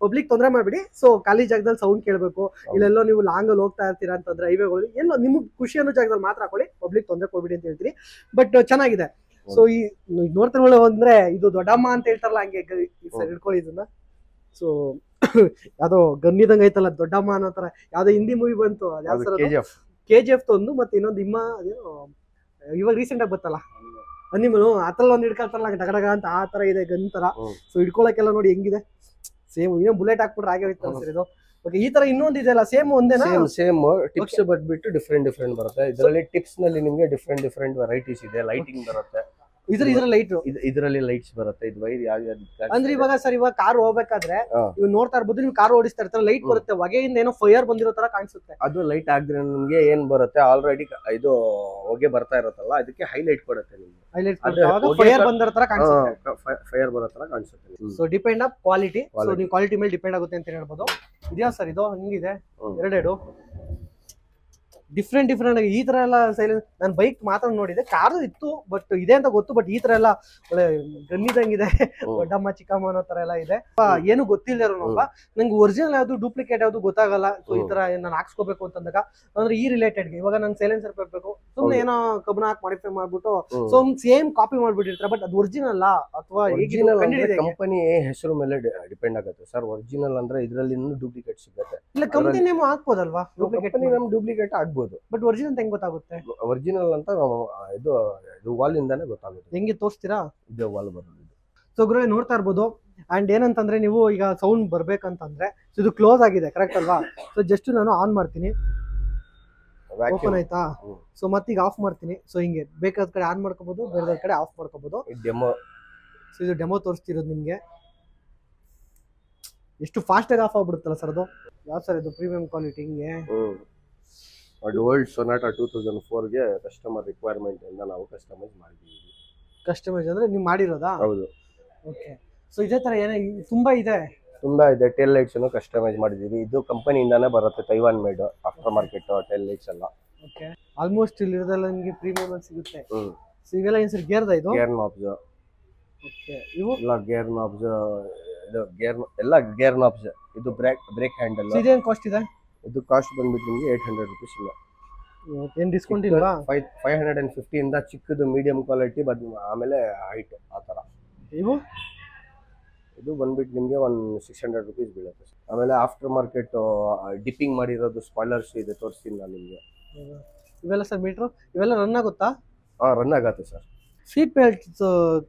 ಪಬ್ಲಿಕ್ ತೊಂದರೆ ಮಾಡ್ಬಿಡಿ. ಸೊ ಖಾಲಿ ಜಾಗದಲ್ಲಿ ಸೌಂಡ್ ಕೇಳಬೇಕು, ಇಲ್ಲೆಲ್ಲೋ ನೀವು ಲಾಂಗ್ ಅಲ್ಲಿ ಹೋಗ್ತಾ ಇರ್ತೀರಾ ಅಂತಂದ್ರೆ ಹೈವೇಗಳು ಎಲ್ಲೋ ನಿಮ್ಗೆ ಖುಷಿ ಅನ್ನೋ ಜಾಗದಲ್ಲಿ ಮಾತ್ರ ಹಾಕೊಳ್ಳಿ, ಪಬ್ಲಿಕ್ ತೊಂದರೆ ಕೊಡ್ಬಿಡಿ ಅಂತ ಹೇಳ್ತೀನಿ. ಬಟ್ ಚೆನ್ನಾಗಿದೆ. ಸೊ ಈ ನೋಡ್ತಿರೋ ಅಂದ್ರೆ ಇದು ದೊಡ್ಡಮ್ಮ ಅಂತ ಹೇಳ್ತಾರಲ್ಲ, ಹಂಗೆ ಹಿಡ್ಕೊಳ್ಳಿ ಇದನ್ನ. ಸೊ ಯಾವ್ದೋ ಗನ್ನಿದಂಗ ಐತಲ್ಲ ದೊಡ್ಡಮ್ಮ ಅನ್ನೋ ತರ, ಯಾವ್ದೋ ಹಿಂದಿ ಮೂವಿ ಬಂತು, KGF ಒಂದು, ಮತ್ತೆ ಇನ್ನೊಂದು ಇವಾಗ ರೀಸೆಂಟ್ ಆಗಿ ಬತ್ತಲ್ಲ ಅನಿಮಲ್, ಅದ್ರಲ್ಲಿ ಒಂದು ಹಿಡ್ಕೊಳ್ತಾರಲ್ಲ ಡಗಡಗ ಅಂತ, ಆ ತರ ಇದೆ ಗನ್ ತರ. ಸೊ ಹಿಡ್ಕೊಳಕ್ಕೆಲ್ಲ ನೋಡಿ ಹೆಂಗಿದೆ, ಸೇಮ್ ಏನೋ ಬುಲೆಟ್ ಹಾಕ್ಬಿಟ್ರೆ ಹಾಗೆ ಹೋಯ್ತಲ್ಲ ಸರ್ ಇದು. ಓಕೆ, ಈ ತರ ಇನ್ನೊಂದು ಇದೆಯಲ್ಲ ಸೇಮ್ ಒಂದೇನಾ? ಸೇಮ್ ಟಿಪ್ಸ್ ಬಂದ್ಬಿಟ್ಟು ಡಿಫ್ರೆಂಟ್ ಬರುತ್ತೆ. ಇದರಲ್ಲಿ ಟಿಪ್ಸ್ ನಲ್ಲಿ ನಿಮಗೆ ಡಿಫ್ರೆಂಟ್ ವೆರೈಟೀಸ್ ಇದೆ. ಲೈಟಿಂಗ್ ಬರುತ್ತೆ, ಇದರಲ್ಲಿ ಲೈಟ್ಸ್ ಬರುತ್ತೆ. ಇದು ವೈರ್ ಅಂದ್ರೆ ಇವಾಗ ಸರ್ ಇವಾಗ ಕಾರ್ ಹೋಗ್ಬೇಕಾದ್ರೆ ನೀವು ನೋಡ್ತಾ ಇರ್ಬೋದು, ನೀವು ಕಾರ್ ಓಡಿಸ್ತಾ ಇರ್ತಾರೆ, ಲೈಟ್ ಬರುತ್ತೆ, ಹೊಗೆಯಿಂದ ಏನೋ ಫೈರ್ ಬಂದಿರೋ ತರ ಕಾಣಿಸುತ್ತೆ. ಅದು ಲೈಟ್ ಆಗಿದ್ರೆ ನಿಮ್ಗೆ ಏನ್ ಬರುತ್ತೆ, ಆಲ್ರೆಡಿ ಇದು ಹೊಗೆ ಬರ್ತಾ ಇರುತ್ತಲ್ಲ, ಅದಕ್ಕೆ ಹೈಲೈಟ್ ಕೊಡುತ್ತೆ ನಿಮ್ಗೆ. ಫೈರ್ ಬಂದಿರೋ ತರ ಕಾಣಿಸುತ್ತೆ, ಫೈರ್ ಬರೋ ತರ ಕಾಣಿಸುತ್ತೆ. So depend of quality. So ನೀವು ಕ್ವಾಲಿಟಿ ಮೇಲೆ ಡಿಪೆಂಡ್ ಆಗುತ್ತೆ ಅಂತ ಹೇಳ್ಬೋದು. ಇದೆಯಾ ಸರ್ ಇದು ಹಿಂಗಿದೆ ಎರಡೆರಡು ಡಿಫ್ರೆಂಟ್ ಆಗಿ ಈ ತರ ಎಲ್ಲ ಸೈಲೆನ್ಸ್. ನಾನು ಬೈಕ್ ಮಾತ್ರ ನೋಡಿದೆ, ಕಾರು ಇತ್ತು ಬಟ್ ಇದೆ ಅಂತ ಗೊತ್ತು, ಬಟ್ ಈ ತರ ಎಲ್ಲ ಒಳ್ಳೆ ಗನ್ನಿದಂಗಿದೆ, ದೊಡ್ಡಮ್ಮ ಚಿಕ್ಕಮ್ಮ ಅನ್ನೋ ತರ ಎಲ್ಲ ಇದೆ. ಏನು ಗೊತ್ತಿಲ್ಲರೊಬ್ಬ ನಂಗೆ ಒರಿಜಿನಲ್ ಯಾವ್ದು ಡೂಪ್ಲಿಕೇಟ್ ಯಾವ್ದು ಗೊತ್ತಾಗಲ್ಲ. ಸೊ ಈ ತರ ನಾನು ಹಾಕ್ಸ್ಕೋಬೇಕು ಅಂತಂದಾಗ ಅಂದ್ರೆ ಈ ರಿಲೇಟೆಡ್ಗೆ ಇವಾಗ ನಂಗೆ ಸೈಲೆನ್ಸರ್ ಬೇಕು, ಸುಮ್ನೆ ಏನೋ ಕಬ್ಬನ ಹಾಕಿ ಮಾಡಿಫೈ ಮಾಡ್ಬಿಟ್ಟು ಸೊ ಸೇಮ್ ಕಾಪಿ ಮಾಡ್ಬಿಟ್ಟಿರ್ತಾರೆ, ಬಟ್ ಅದು ಒರಿಜಿನಲ್ ಅಥವಾ ಕಂಪನಿ ಹೆಸರು ಮೇಲೆ ಡಿಪೆಂಡ್ ಆಗುತ್ತೆ ಸರ್. ಒರಿಜಿನಲ್ ಅಂದ್ರೆ ಇದರಲ್ಲಿ ಡೂಪ್ಲಿಕೇಟ್ ಸಿಗುತ್ತೆ, ಇಲ್ಲ ಕಂಪನಿ ನೇಮ್ ಹಾಕ್ಬೋದಲ್ವಾ? ಡೂಪ್ಲಿಕೇಟ್ ಆಗ್ಬೋದು, ಬಟ್ ಒರಿಜಿನಲ್ ಹೆಂಗ್ ಗೊತ್ತಾಗುತ್ತೆ? ಒರಿಜಿನಲ್ ಅಂತ ಇದು ವಾಲ್ ಇಂದಾನೆ ಗೊತ್ತಾಗುತ್ತೆ. ಹೆಂಗೆ ತೋರಿಸ್ತೀರಾ? ಇದು ವಾಲ್ ಬರೋದು. ಸೊ ಗುರು ನೋಡ್ತಾ ಇರ್ಬೋದು. ಅಂಡ್ ಏನಂತಂದ್ರೆ ನೀವು ಈಗ ಸೌಂಡ್ ಬರ್ಬೇಕಂತಂದ್ರೆ ಇದು ಕ್ಲೋಸ್ ಆಗಿದೆ, ಕರೆಕ್ಟ್ ಅಲ್ವಾ? ಸೊ ಜಸ್ಟ್ ನಾನು ಆನ್ ಮಾಡ್ತೀನಿ, ಓಪನ್ ಆಯ್ತಾ? ಸೊ ಮತ್ತೀಗ ಆಫ್ ಮಾಡ್ತೀನಿ. ಸೊ ಹಿಂಗೆ ಬೇಕಾದ ಕಡೆ ಆನ್ ಮಾಡ್ಕೋಬಹುದು, ಬೇರೆ ಕಡೆ ಆಫ್ ಮಾಡ್ಕೋಬಹುದು. ಸೊ ಇದು ಡೆಮೋ ತೋರಿಸ್ತಿರೋದು ನಿಮ್ಗೆ. ಎಷ್ಟು ಫಾಸ್ಟ್ ಆಗಿ ಆಫ್ ಆಗ್ಬಿಡುತ್ತಲ್ಲ ಸರ್ ಅದು. ಯಾವ ಸರ್ ಇದು ಪ್ರೀಮಿಯಂ ಕ್ವಾಲಿಟಿ ಹಿಂಗೆ. ಅದು ಓಲ್ಡ್ ಸೊನಾಟಾ 2004 ಗೆ ಕಸ್ಟಮರ್ ರಿಕ್ವೈರ್ಮೆಂಟ್ ಇಂದ ನಾವು ಕಸ್ಟಮೈಸ್ ಮಾಡಿದ್ದೀವಿ. ಕಸ್ಟಮೈಸ್ ಅಂದ್ರೆ ನೀವು ಮಾಡಿರೋದಾ? ಹೌದು. ಓಕೆ, ಸೊ ಇದೇ ತರ ಏನೇ ತುಂಬಾ ಇದೆ ಟೇಲ್ ಲೈಟ್ಸ್ ಅನ್ನು ಕಸ್ಟಮೈಸ್ ಮಾಡಿದ್ದೀವಿ. ಇದು ಕಂಪನಿಯಿಂದಾನೇ ಬರುತ್ತೆ, Taiwan made after market tail lights ಎಲ್ಲ. ಓಕೆ, ಆಲ್ಮೋಸ್ಟ್ ಇಲ್ಲಿ ಇರೋದೆಲ್ಲ ನಿಮಗೆ ಪ್ರೀಮಿಯಂ ಅಲ್ಲಿ ಸಿಗುತ್ತೆ. ಸೊ ಇವೆಲ್ಲ ಏನು ಸರ್ ಗೇರ್ ಇದು? Gear knobs. ಓಕೆ, ಇವು ಎಲ್ಲ ಗೇರ್ ನಾಬ್ಸ್, ಇದು ಎಲ್ಲ ಗೇರ್ ನಾಬ್ಸ್. ಇದು ಬ್ರೇಕ್ ಹ್ಯಾಂಡಲ್. ಇದೇನು ಕಾಸ್ಟ್ ಇದೆ? ಇದು ಕಾಸ್ಟ್ ಬಂದ್ಬಿಟ್ಟು ನಿಮಗೆ 800 ರೂಪೀಸ್ ಇಲ್ಲ. ಏನು ಡಿಸ್ಕೌಂಟ್ ಇಲ್ವಾ? 550 ಇಂದ ಚಿಕ್ಕದು ಮೀಡಿಯಂ ಕ್ವಾಲಿಟಿ, ಆಮೇಲೆ ಹೈಟ್ ಆ ಥರ. ಇದು ಬಂದ್ಬಿಟ್ಟು ನಿಮಗೆ 600 ರೂಪೀಸ್ ಬೀಳುತ್ತೆ. ಆಮೇಲೆ ಆಫ್ಟರ್ ಮಾರ್ಕೆಟ್ ಡಿಪ್ಪಿಂಗ್ ಮಾಡಿರೋದು ಸ್ಪಾಯ್ಲರ್ಸ್ ಇದೆ, ತೋರಿಸ್ತೀನಿ ನಾನು ನಿಮಗೆ. ಇವೆಲ್ಲ ಸರ್ ಮೀಟ್ರು ಇವೆಲ್ಲ ರನ್ ಆಗುತ್ತಾ? ರನ್ ಆಗುತ್ತೆ ಸರ್. ಸೀಟ್ ಬೆಲ್ಟ್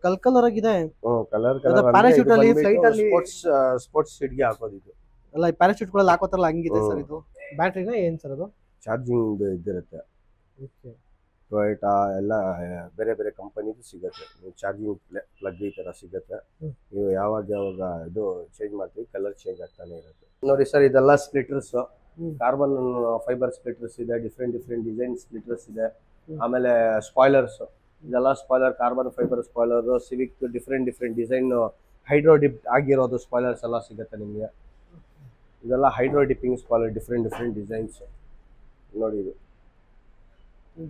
ಕಲರ್ ಆಗಿದೆ. ಕಲರ್ ಪ್ಯಾರಾಶೂಟ್ ಅಲ್ಲಿ ಫ್ಲೈಟ್ ಅಲ್ಲಿ ಸ್ಪೋರ್ಟ್ಸ್ ಸೀಟ್ ಗೆ ಹಾಕೋದು. ಇದು ಅಲ್ಲ ಪ್ಯಾರಾಶೂಟ್ ಗಳಲ್ಲಿ ಹಾಕೋತಾರಲ್ಲ ಹಂಗಿದೆ ಸರ್. ಇದು ಬ್ಯಾಟ್ರಿನ ಏನ್ ಸರ್ ಅದು? ಚಾರ್ಜಿಂಗ್ ಇದಿರುತ್ತೆ. ಓಕೆ, ಟೊಯೋಟಾ ಎಲ್ಲ ಬೇರೆ ಬೇರೆ ಕಂಪನಿದು ಸಿಗುತ್ತೆ. ನೀವು ಚಾರ್ಜಿಂಗ್ ಪ್ಲಗ್ ಈ ಥರ ಸಿಗುತ್ತೆ. ನೀವು ಯಾವಾಗ ಇದು ಚೇಂಜ್ ಮಾಡ್ತೀವಿ, ಕಲರ್ ಚೇಂಜ್ ಆಗ್ತಾನೆ ಇರುತ್ತೆ. ನೋಡಿ ಸರ್, ಇದೆಲ್ಲ ಸ್ಪ್ಲಿಟರ್ಸ್, ಕಾರ್ಬನ್ ಫೈಬರ್ ಸ್ಪ್ಲಿಟರ್ಸ್ ಇದೆ, ಡಿಫ್ರೆಂಟ್ ಡಿಸೈನ್ ಸ್ಪ್ಲಿಟರ್ಸ್ ಇದೆ. ಆಮೇಲೆ ಸ್ಪಾಯ್ಲರ್ಸ್, ಇದೆಲ್ಲ spoiler, carbon fibre spoiler, Civic different design hydro dip ಆಗಿರೋದು ಸ್ಪಾಯ್ಲರ್ಸ್ ಎಲ್ಲ ಸಿಗುತ್ತೆ ನಿಮಗೆ. ಇದೆಲ್ಲ hydro dipping spoiler, different designs. ನೋಡಿ, ಇದು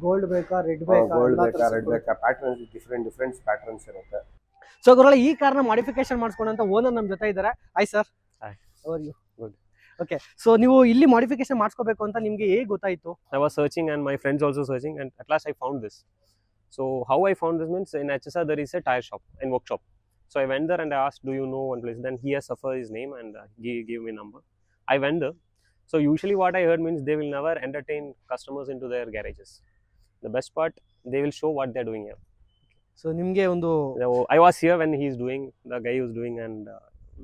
ಗೋಲ್ಡ್ ಬೇಕಾ, ರೆಡ್ ಬೇಕಾ, ಪ್ಯಾಟರ್ನ್ಸ್ ಡಿಫ್ರೆಂಟ್ ಪ್ಯಾಟರ್ನ್ಸ್ ಇರುತ್ತೆ. ಸೊ ಗುರುಗಳೇ, ಈ ಕಾರ್ನ ಮಾಡಿಫಿಕೇಶನ್ ಮಾಡಿಸ್ಕೊಂಡಂತ ಓನರ್ ನಮ್ಮ ಜೊತೆ ಇದ್ದಾರೆ. Hi sir. Hi. How are you? Good. Okay. So ನೀವು ಇಲ್ಲಿ ಮಾಡಿಫಿಕೇಶನ್ ಮಾಡಿಸ್ಕೋಬೇಕು ಅಂತ ನಿಮಗೆ ಹೇಗೆ ಗೊತ್ತಾಯ್ತು? I was searching and my friends also searching, and at last I found this. So how I found this means, in HSR there is a tire shop and workshop. So I went there and I asked, do you know one place? Then he has suffered his name and he gave me number. I went there. So usually what I heard means they will never entertain customers into their garages. The best part, they will show what they are doing here. So ನಿಮಗೆ ಒಂದು So I was here when he is doing, the guy was doing, and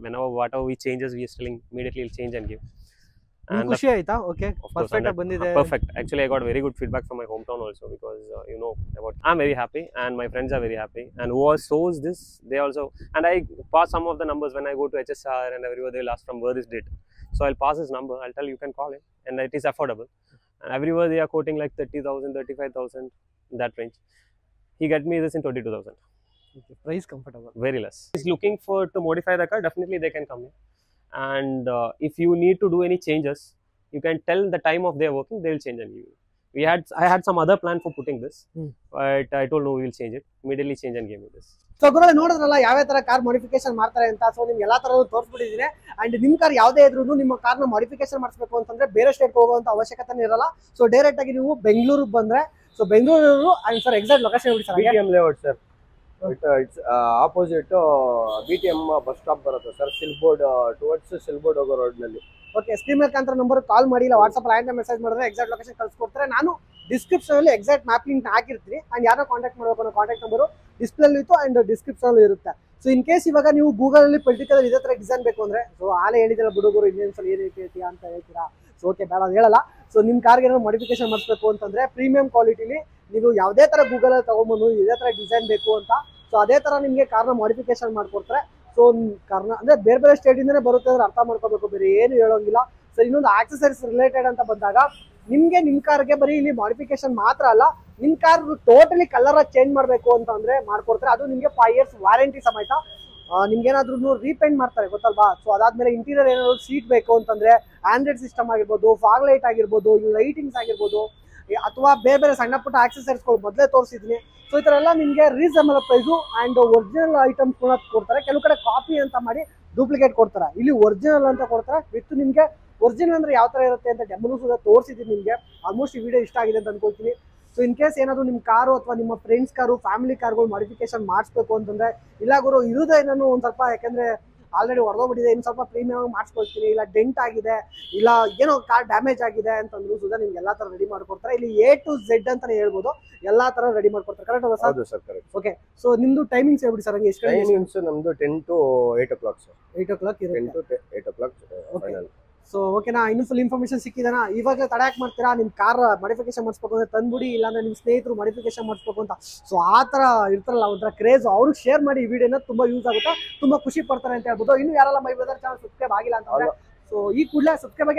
whenever whatever we changes, we are telling immediately he'll change and give. And ಖುಷಿ ಆಯ್ತಾ? ಓಕೆ, of course, ಪರ್ಫೆಕ್ಟ್ ಆಗಿ ಬಂದಿದೆ. perfect. Actually, I got very good feedback from my hometown also, because you know about. I'm very happy, and my friends are very happy. And who all shows this, they also. And I pass some of the numbers when I go to HSR and everywhere. They'll ask from where this date. So I'll pass his number. I'll tell you can call him, and it is affordable. And everywhere they are quoting like 30,000, 35,000, that range. He get me this in 22,000. Price comfortable. Very less. He's looking for to modify the car. Definitely they can come here. And if you need to do any changes, you can tell the time of their working. They will change and give you. I had some other plan for putting this, but I told no, we will change it. Immediately change and give me this. So ಗುರುಗಳೇ, ನೋಡಿದ್ರಲ್ಲ ಯಾವ ತರ ಕಾರ್ ಮಾಡಿಫಿಕೇಶನ್ ಮಾಡ್ತಾರೆ ಅಂತ. ಸೊ ನಿಮ್ಗೆ ಎಲ್ಲಾ ತರ ತೋರಿಸ್ಬಿಟ್ಟಿದ್ದೀನಿ. ಅಂಡ್ ನಿಮ್ ಕಾರ್ ಯಾವುದೇ ಇದ್ರೂ ನಿಮ್ಮ ಕಾರ್ನ ಮಾಡಿಫಿಕೇಶನ್ ಮಾಡಿಸ್ಬೇಕು ಅಂತಂದ್ರೆ ಬೇರೆ ಸ್ಟೇಟ್ ಹೋಗುವಂತ ಅವಶ್ಯಕತೆ ಇರಲ್ಲ. ಸೊ ಡೈರೆಕ್ಟ್ ಆಗಿ ನೀವು ಬೆಂಗಳೂರಿಗೆ ಬಂದ್ರೆ, so Bengaluru and sir exact location ಹೇಳಿ sir. BTM layout sir. It's opposite BTM bus stop ಬರುತ್ತೆ ಸರ್. ಸಿಲ್ಬೋರ್ಡ್ ಟುವರ್ಡ್ಸ್ ಸಿಲ್ಬೋರ್ಡ್ ಹೋಗೋ ರೋಡ್ ನಲ್ಲಿ. ಓಕೆ, ಸ್ಕ್ರೀನ್ ಮೇಲೆ ಕಾಣ್ತಿರೋ ನಂಬರ್ ಕಾಲ್ ಮಾಡಿ, ಇಲ್ಲ ವಾಟ್ಸ್ಆಪ್ ಲೈನ್ ಮೆಸೇಜ್ ಮಾಡಿದ್ರೆ ಎಕ್ಸಾಕ್ಟ್ ಲೊಕೇಶನ್ ಕಳ್ಸಿಕೊಡ್ತಾರೆ. ನಾನು ಡಿಸ್ಕ್ರಿಪ್ಷನ್ ಅಲ್ಲಿ ಎಕ್ಸಾಕ್ಟ್ ಮ್ಯಾಪ್ ಲಿಂಕ್ ಹಾಕಿರ್ತೀನಿ. ಅಂಡ್ ಯಾರೋ ಕಾಂಟ್ಯಾಕ್ಟ್ ಮಾಡಬೇಕು ಅನ್ನೋ ಕಾಂಟ್ಯಾಕ್ಟ್ ನಂಬರ್ ಡಿಸ್ಪ್ಲೇ ಇತ್ತು ಅಂಡ್ ಡಿಸ್ಕ್ರಿಪ್ಷನ್ ಅಲ್ಲಿ ಇರುತ್ತೆ. ಸೊ ಇನ್ ಕೇಸ್ ಇವಾಗ ನೀವು ಗೂಗಲ್ ಅಲ್ಲಿ ಪರ್ಟಿಕ್ಯುಲರ್ ಇದೇ ತರ ಡಿಸೈನ್ ಬೇಕು ಅಂದ್ರೆ, ಸೊ ಆಲೇ ಹೇಳಿದ್ರೆ ಹುಡುಗರು ಇನ್ನೇನ್ ಸಲ ಏನ್ ಹೇಳ್ತೀಯಾ ಅಂತ ಹೇಳ್ತೀರಾ. ಸೊ ಓಕೆ, ಬೇಡ ಅದು ಹೇಳಲ್ಲ. ಸೊ ನಿಮ್ ಕಾರ್ಗೆ ಏನಾದ್ರು ಮಾಡಿಫಿಕೇಶನ್ ಮಾಡಿಸ್ಬೇಕು ಅಂತಂದ್ರೆ ಪ್ರೀಮಿಯಂ ಕ್ವಾಲಿಟಿಲಿ ನೀವು ಯಾವುದೇ ತರ ಗೂಗಲ್ ಅಲ್ಲಿ ತಗೊಂಡ್ಬಂದು ಇದೇ ತರ ಡಿಸೈನ್ ಬೇಕು ಅಂತ, ಸೊ ಅದೇ ತರ ನಿಮ್ಗೆ ಕಾರ್ನ ಮಾಡಿಫಿಕೇಶನ್ ಮಾಡ್ಕೊಡ್ತಾರೆ. ಸೊ ಕಾರ್ನ ಅಂದ್ರೆ ಬೇರೆ ಬೇರೆ ಸ್ಟೇಟ್ ಇಂದಾನೆ ಬರುತ್ತೆ ಅಂದ್ರೆ ಅರ್ಥ ಮಾಡ್ಕೋಬೇಕು, ಬೇರೆ ಏನು ಹೇಳೋಂಗಿಲ್ಲ. ಸೊ ಇನ್ನೊಂದು ಆಕ್ಸೆಸರೀಸ್ ರಿಲೇಟೆಡ್ ಅಂತ ಬಂದಾಗ ನಿಮ್ಗೆ ನಿಮ್ ಕಾರ್ಗೆ ಬರೀ ಇಲ್ಲಿ ಮಾಡಿಫಿಕೇಶನ್ ಮಾತ್ರ ಅಲ್ಲ, ನಿಮ್ ಕಾರ್ ಟೋಟಲಿ ಕಲರ್ ಚೇಂಜ್ ಮಾಡ್ಬೇಕು ಅಂತ ಅಂದ್ರೆ ಮಾಡ್ಕೊಡ್ತಾರೆ. ಅದು ನಿಮ್ಗೆ 5 years ವಾರಂಟಿ ಸಮೇತ. ನಿಮ್ಗೇನಾದ್ರೂ ರೀಪೇಂಟ್ ಮಾಡ್ತಾರೆ ಗೊತ್ತಲ್ವಾ. ಸೊ ಅದಾದ್ಮೇಲೆ ಇಂಟೀರಿಯರ್ ಏನಾದ್ರು ಸೀಟ್ ಬೇಕು ಅಂತಂದ್ರೆ ಆಂಡ್ರಾಯ್ಡ್ ಸಿಸ್ಟಮ್ ಆಗಿರ್ಬೋದು, ಫಾಗ್ ಲೈಟ್ ಆಗಿರ್ಬೋದು, ಲೈಟಿಂಗ್ಸ್ ಆಗಿರ್ಬೋದು, ಅಥವಾ ಬೇರೆ ಬೇರೆ ಸಣ್ಣ ಪುಟ್ಟ ಆಕ್ಸೆಸರೀಸ್ಗಳು ಮೊದಲೇ ತೋರಿಸಿದ್ದೀನಿ. ಸೊ ಈ ತರ ಎಲ್ಲ ನಿಮ್ಗೆ reasonable price and original items ಕೂಡ ಕೊಡ್ತಾರೆ. ಕೆಲವು ಕಡೆ ಕಾಪಿ ಅಂತ ಮಾಡಿ ಡೂಪ್ಲಿಕೇಟ್ ಕೊಡ್ತಾರೆ, ಇಲ್ಲಿ ಒರಿಜಿನಲ್ ಅಂತ ಕೊಡ್ತಾರೆ. ವಿತ್ ನಿಮ್ಗೆ ಒರಿಜಿನಲ್ ಅಂದ್ರೆ ಯಾವ ತರ ಇರುತ್ತೆ ಅಂತ ಡೆಮೋನು ಕೂಡ ತೋರಿಸಿದ್ದೀನಿ ನಿಮ್ಗೆ. ಆಲ್ಮೋಸ್ಟ್ ಈ ವಿಡಿಯೋ ಇಷ್ಟ ಆಗಿದೆ ಅಂತ ಅನ್ಕೊಳ್ತೀನಿ. ಸೊ ಇನ್ ಕೇಸ್ ಏನಾದ್ರು ನಿಮ್ಮ ಕಾರು ಅಥವಾ ನಿಮ್ಮ ಫ್ರೆಂಡ್ಸ್ ಕಾರು, ಫ್ಯಾಮಿಲಿ ಕಾರ್ಗಳು ಮಾಡಿಫಿಕೇಶನ್ ಮಾಡಿಸ್ಬೇಕು ಅಂತಂದ್ರೆ, ಇಲ್ಲ ಗುರು ಇರುದೇ ನಾನು ಒಂದ್ ಸ್ವಲ್ಪ, ಯಾಕಂದ್ರೆ ಆಲ್ರೆಡಿ ಹೊರದೋಗ್ಬಿಟ್ಟಿದೆ, ಇನ್ನು ಸ್ವಲ್ಪ ಪ್ರೀಮಿಯಂ ಮಾಡಿಸ್ಕೊಳ್ತೀನಿ, ಇಲ್ಲ ಡೆಂಟ್ ಆಗಿದೆ, ಇಲ್ಲ ಏನೋ ಕಾರ್ ಡ್ಯಾಮೇಜ್ ಆಗಿದೆ ಅಂತಂದ್ರು ಸುಧಾ ನಿಮ್ಗೆ ಎಲ್ಲಾ ತರ ರೆಡಿ ಮಾಡ್ಕೊಡ್ತಾರೆ. ಇಲ್ಲಿ A to Z ಅಂತಾನೆ ಹೇಳ್ಬೋದು, ಎಲ್ಲಾ ತರ ರೆಡಿ ಮಾಡ್ಕೊಡ್ತಾರೆ. ಕರೆಕ್ಟ್ ಅಲ್ವಾ ಸರ್? ಹೌದು ಸರ್, ಕರೆಕ್ಟ್. ಓಕೆ, ಸೊ ನಿಮ್ದು ಟೈಮಿಂಗ್ಸ್ ಹೇಳ್ಬಿಡಿ ಸರ್. ಹಂಗೆ ಎಷ್ಟು ಟೈಮಿಂಗ್ಸ್ ನಮ್ದು 10 to 8 o'clock ಸರ್. 8 o'clock 10 ಇರುತ್ತೆ. to 8 o'clock final. ಸೊ ಓಕೆನಾ, ಇನ್ನು ಫುಲ್ ಇನ್ಫಾರ್ಮೇಶನ್ ಸಿಕ್ಕಿದಾನ? ಇವಾಗಲೇ ತಡ ಯಾಕೆ ಮಾಡ್ತೀರಾ? ನಿಮ್ ಕಾರ್ ಮಾಡಿಫಿಕೇಶನ್ ಮಾಡಿಸ್ಬೇಕು ಅಂದ್ರೆ ತಂದ್ಬಿಡಿ, ಇಲ್ಲಾಂದ್ರೆ ನಿಮ್ ಸ್ನೇಹಿತರು ಮಾಡಿಫಿಕೇಶನ್ ಮಾಡಿಸ್ಬೇಕು ಅಂತ, ಸೊ ಆ ತರ ಇರ್ತಾರಲ್ಲ ಒಂಥರ ಕ್ರೇಜ್, ಅವ್ರಿಗೆ ಶೇರ್ ಮಾಡಿ ಈ ವಿಡಿಯೋನ. ತುಂಬಾ ಯೂಸ್ ಆಗುತ್ತೆ, ತುಂಬಾ ಖುಷಿ ಪಡ್ತಾರೆ ಅಂತ ಹೇಳ್ಬೋದು. ಇನ್ನು ಯಾರೆಲ್ಲ ಮೈ ಬ್ರದರ್ ಚಾನಲ್ ಸಬ್ಸ್ಕ್ರೈಬ್ ಆಗಿಲ್ಲ ಅಂತಂದ್ರೆ, ಸೊ ಈ ಕೂಡಲೇ ಸಬ್ಸ್ಕ್ರೈಬ್ ಆಗಿ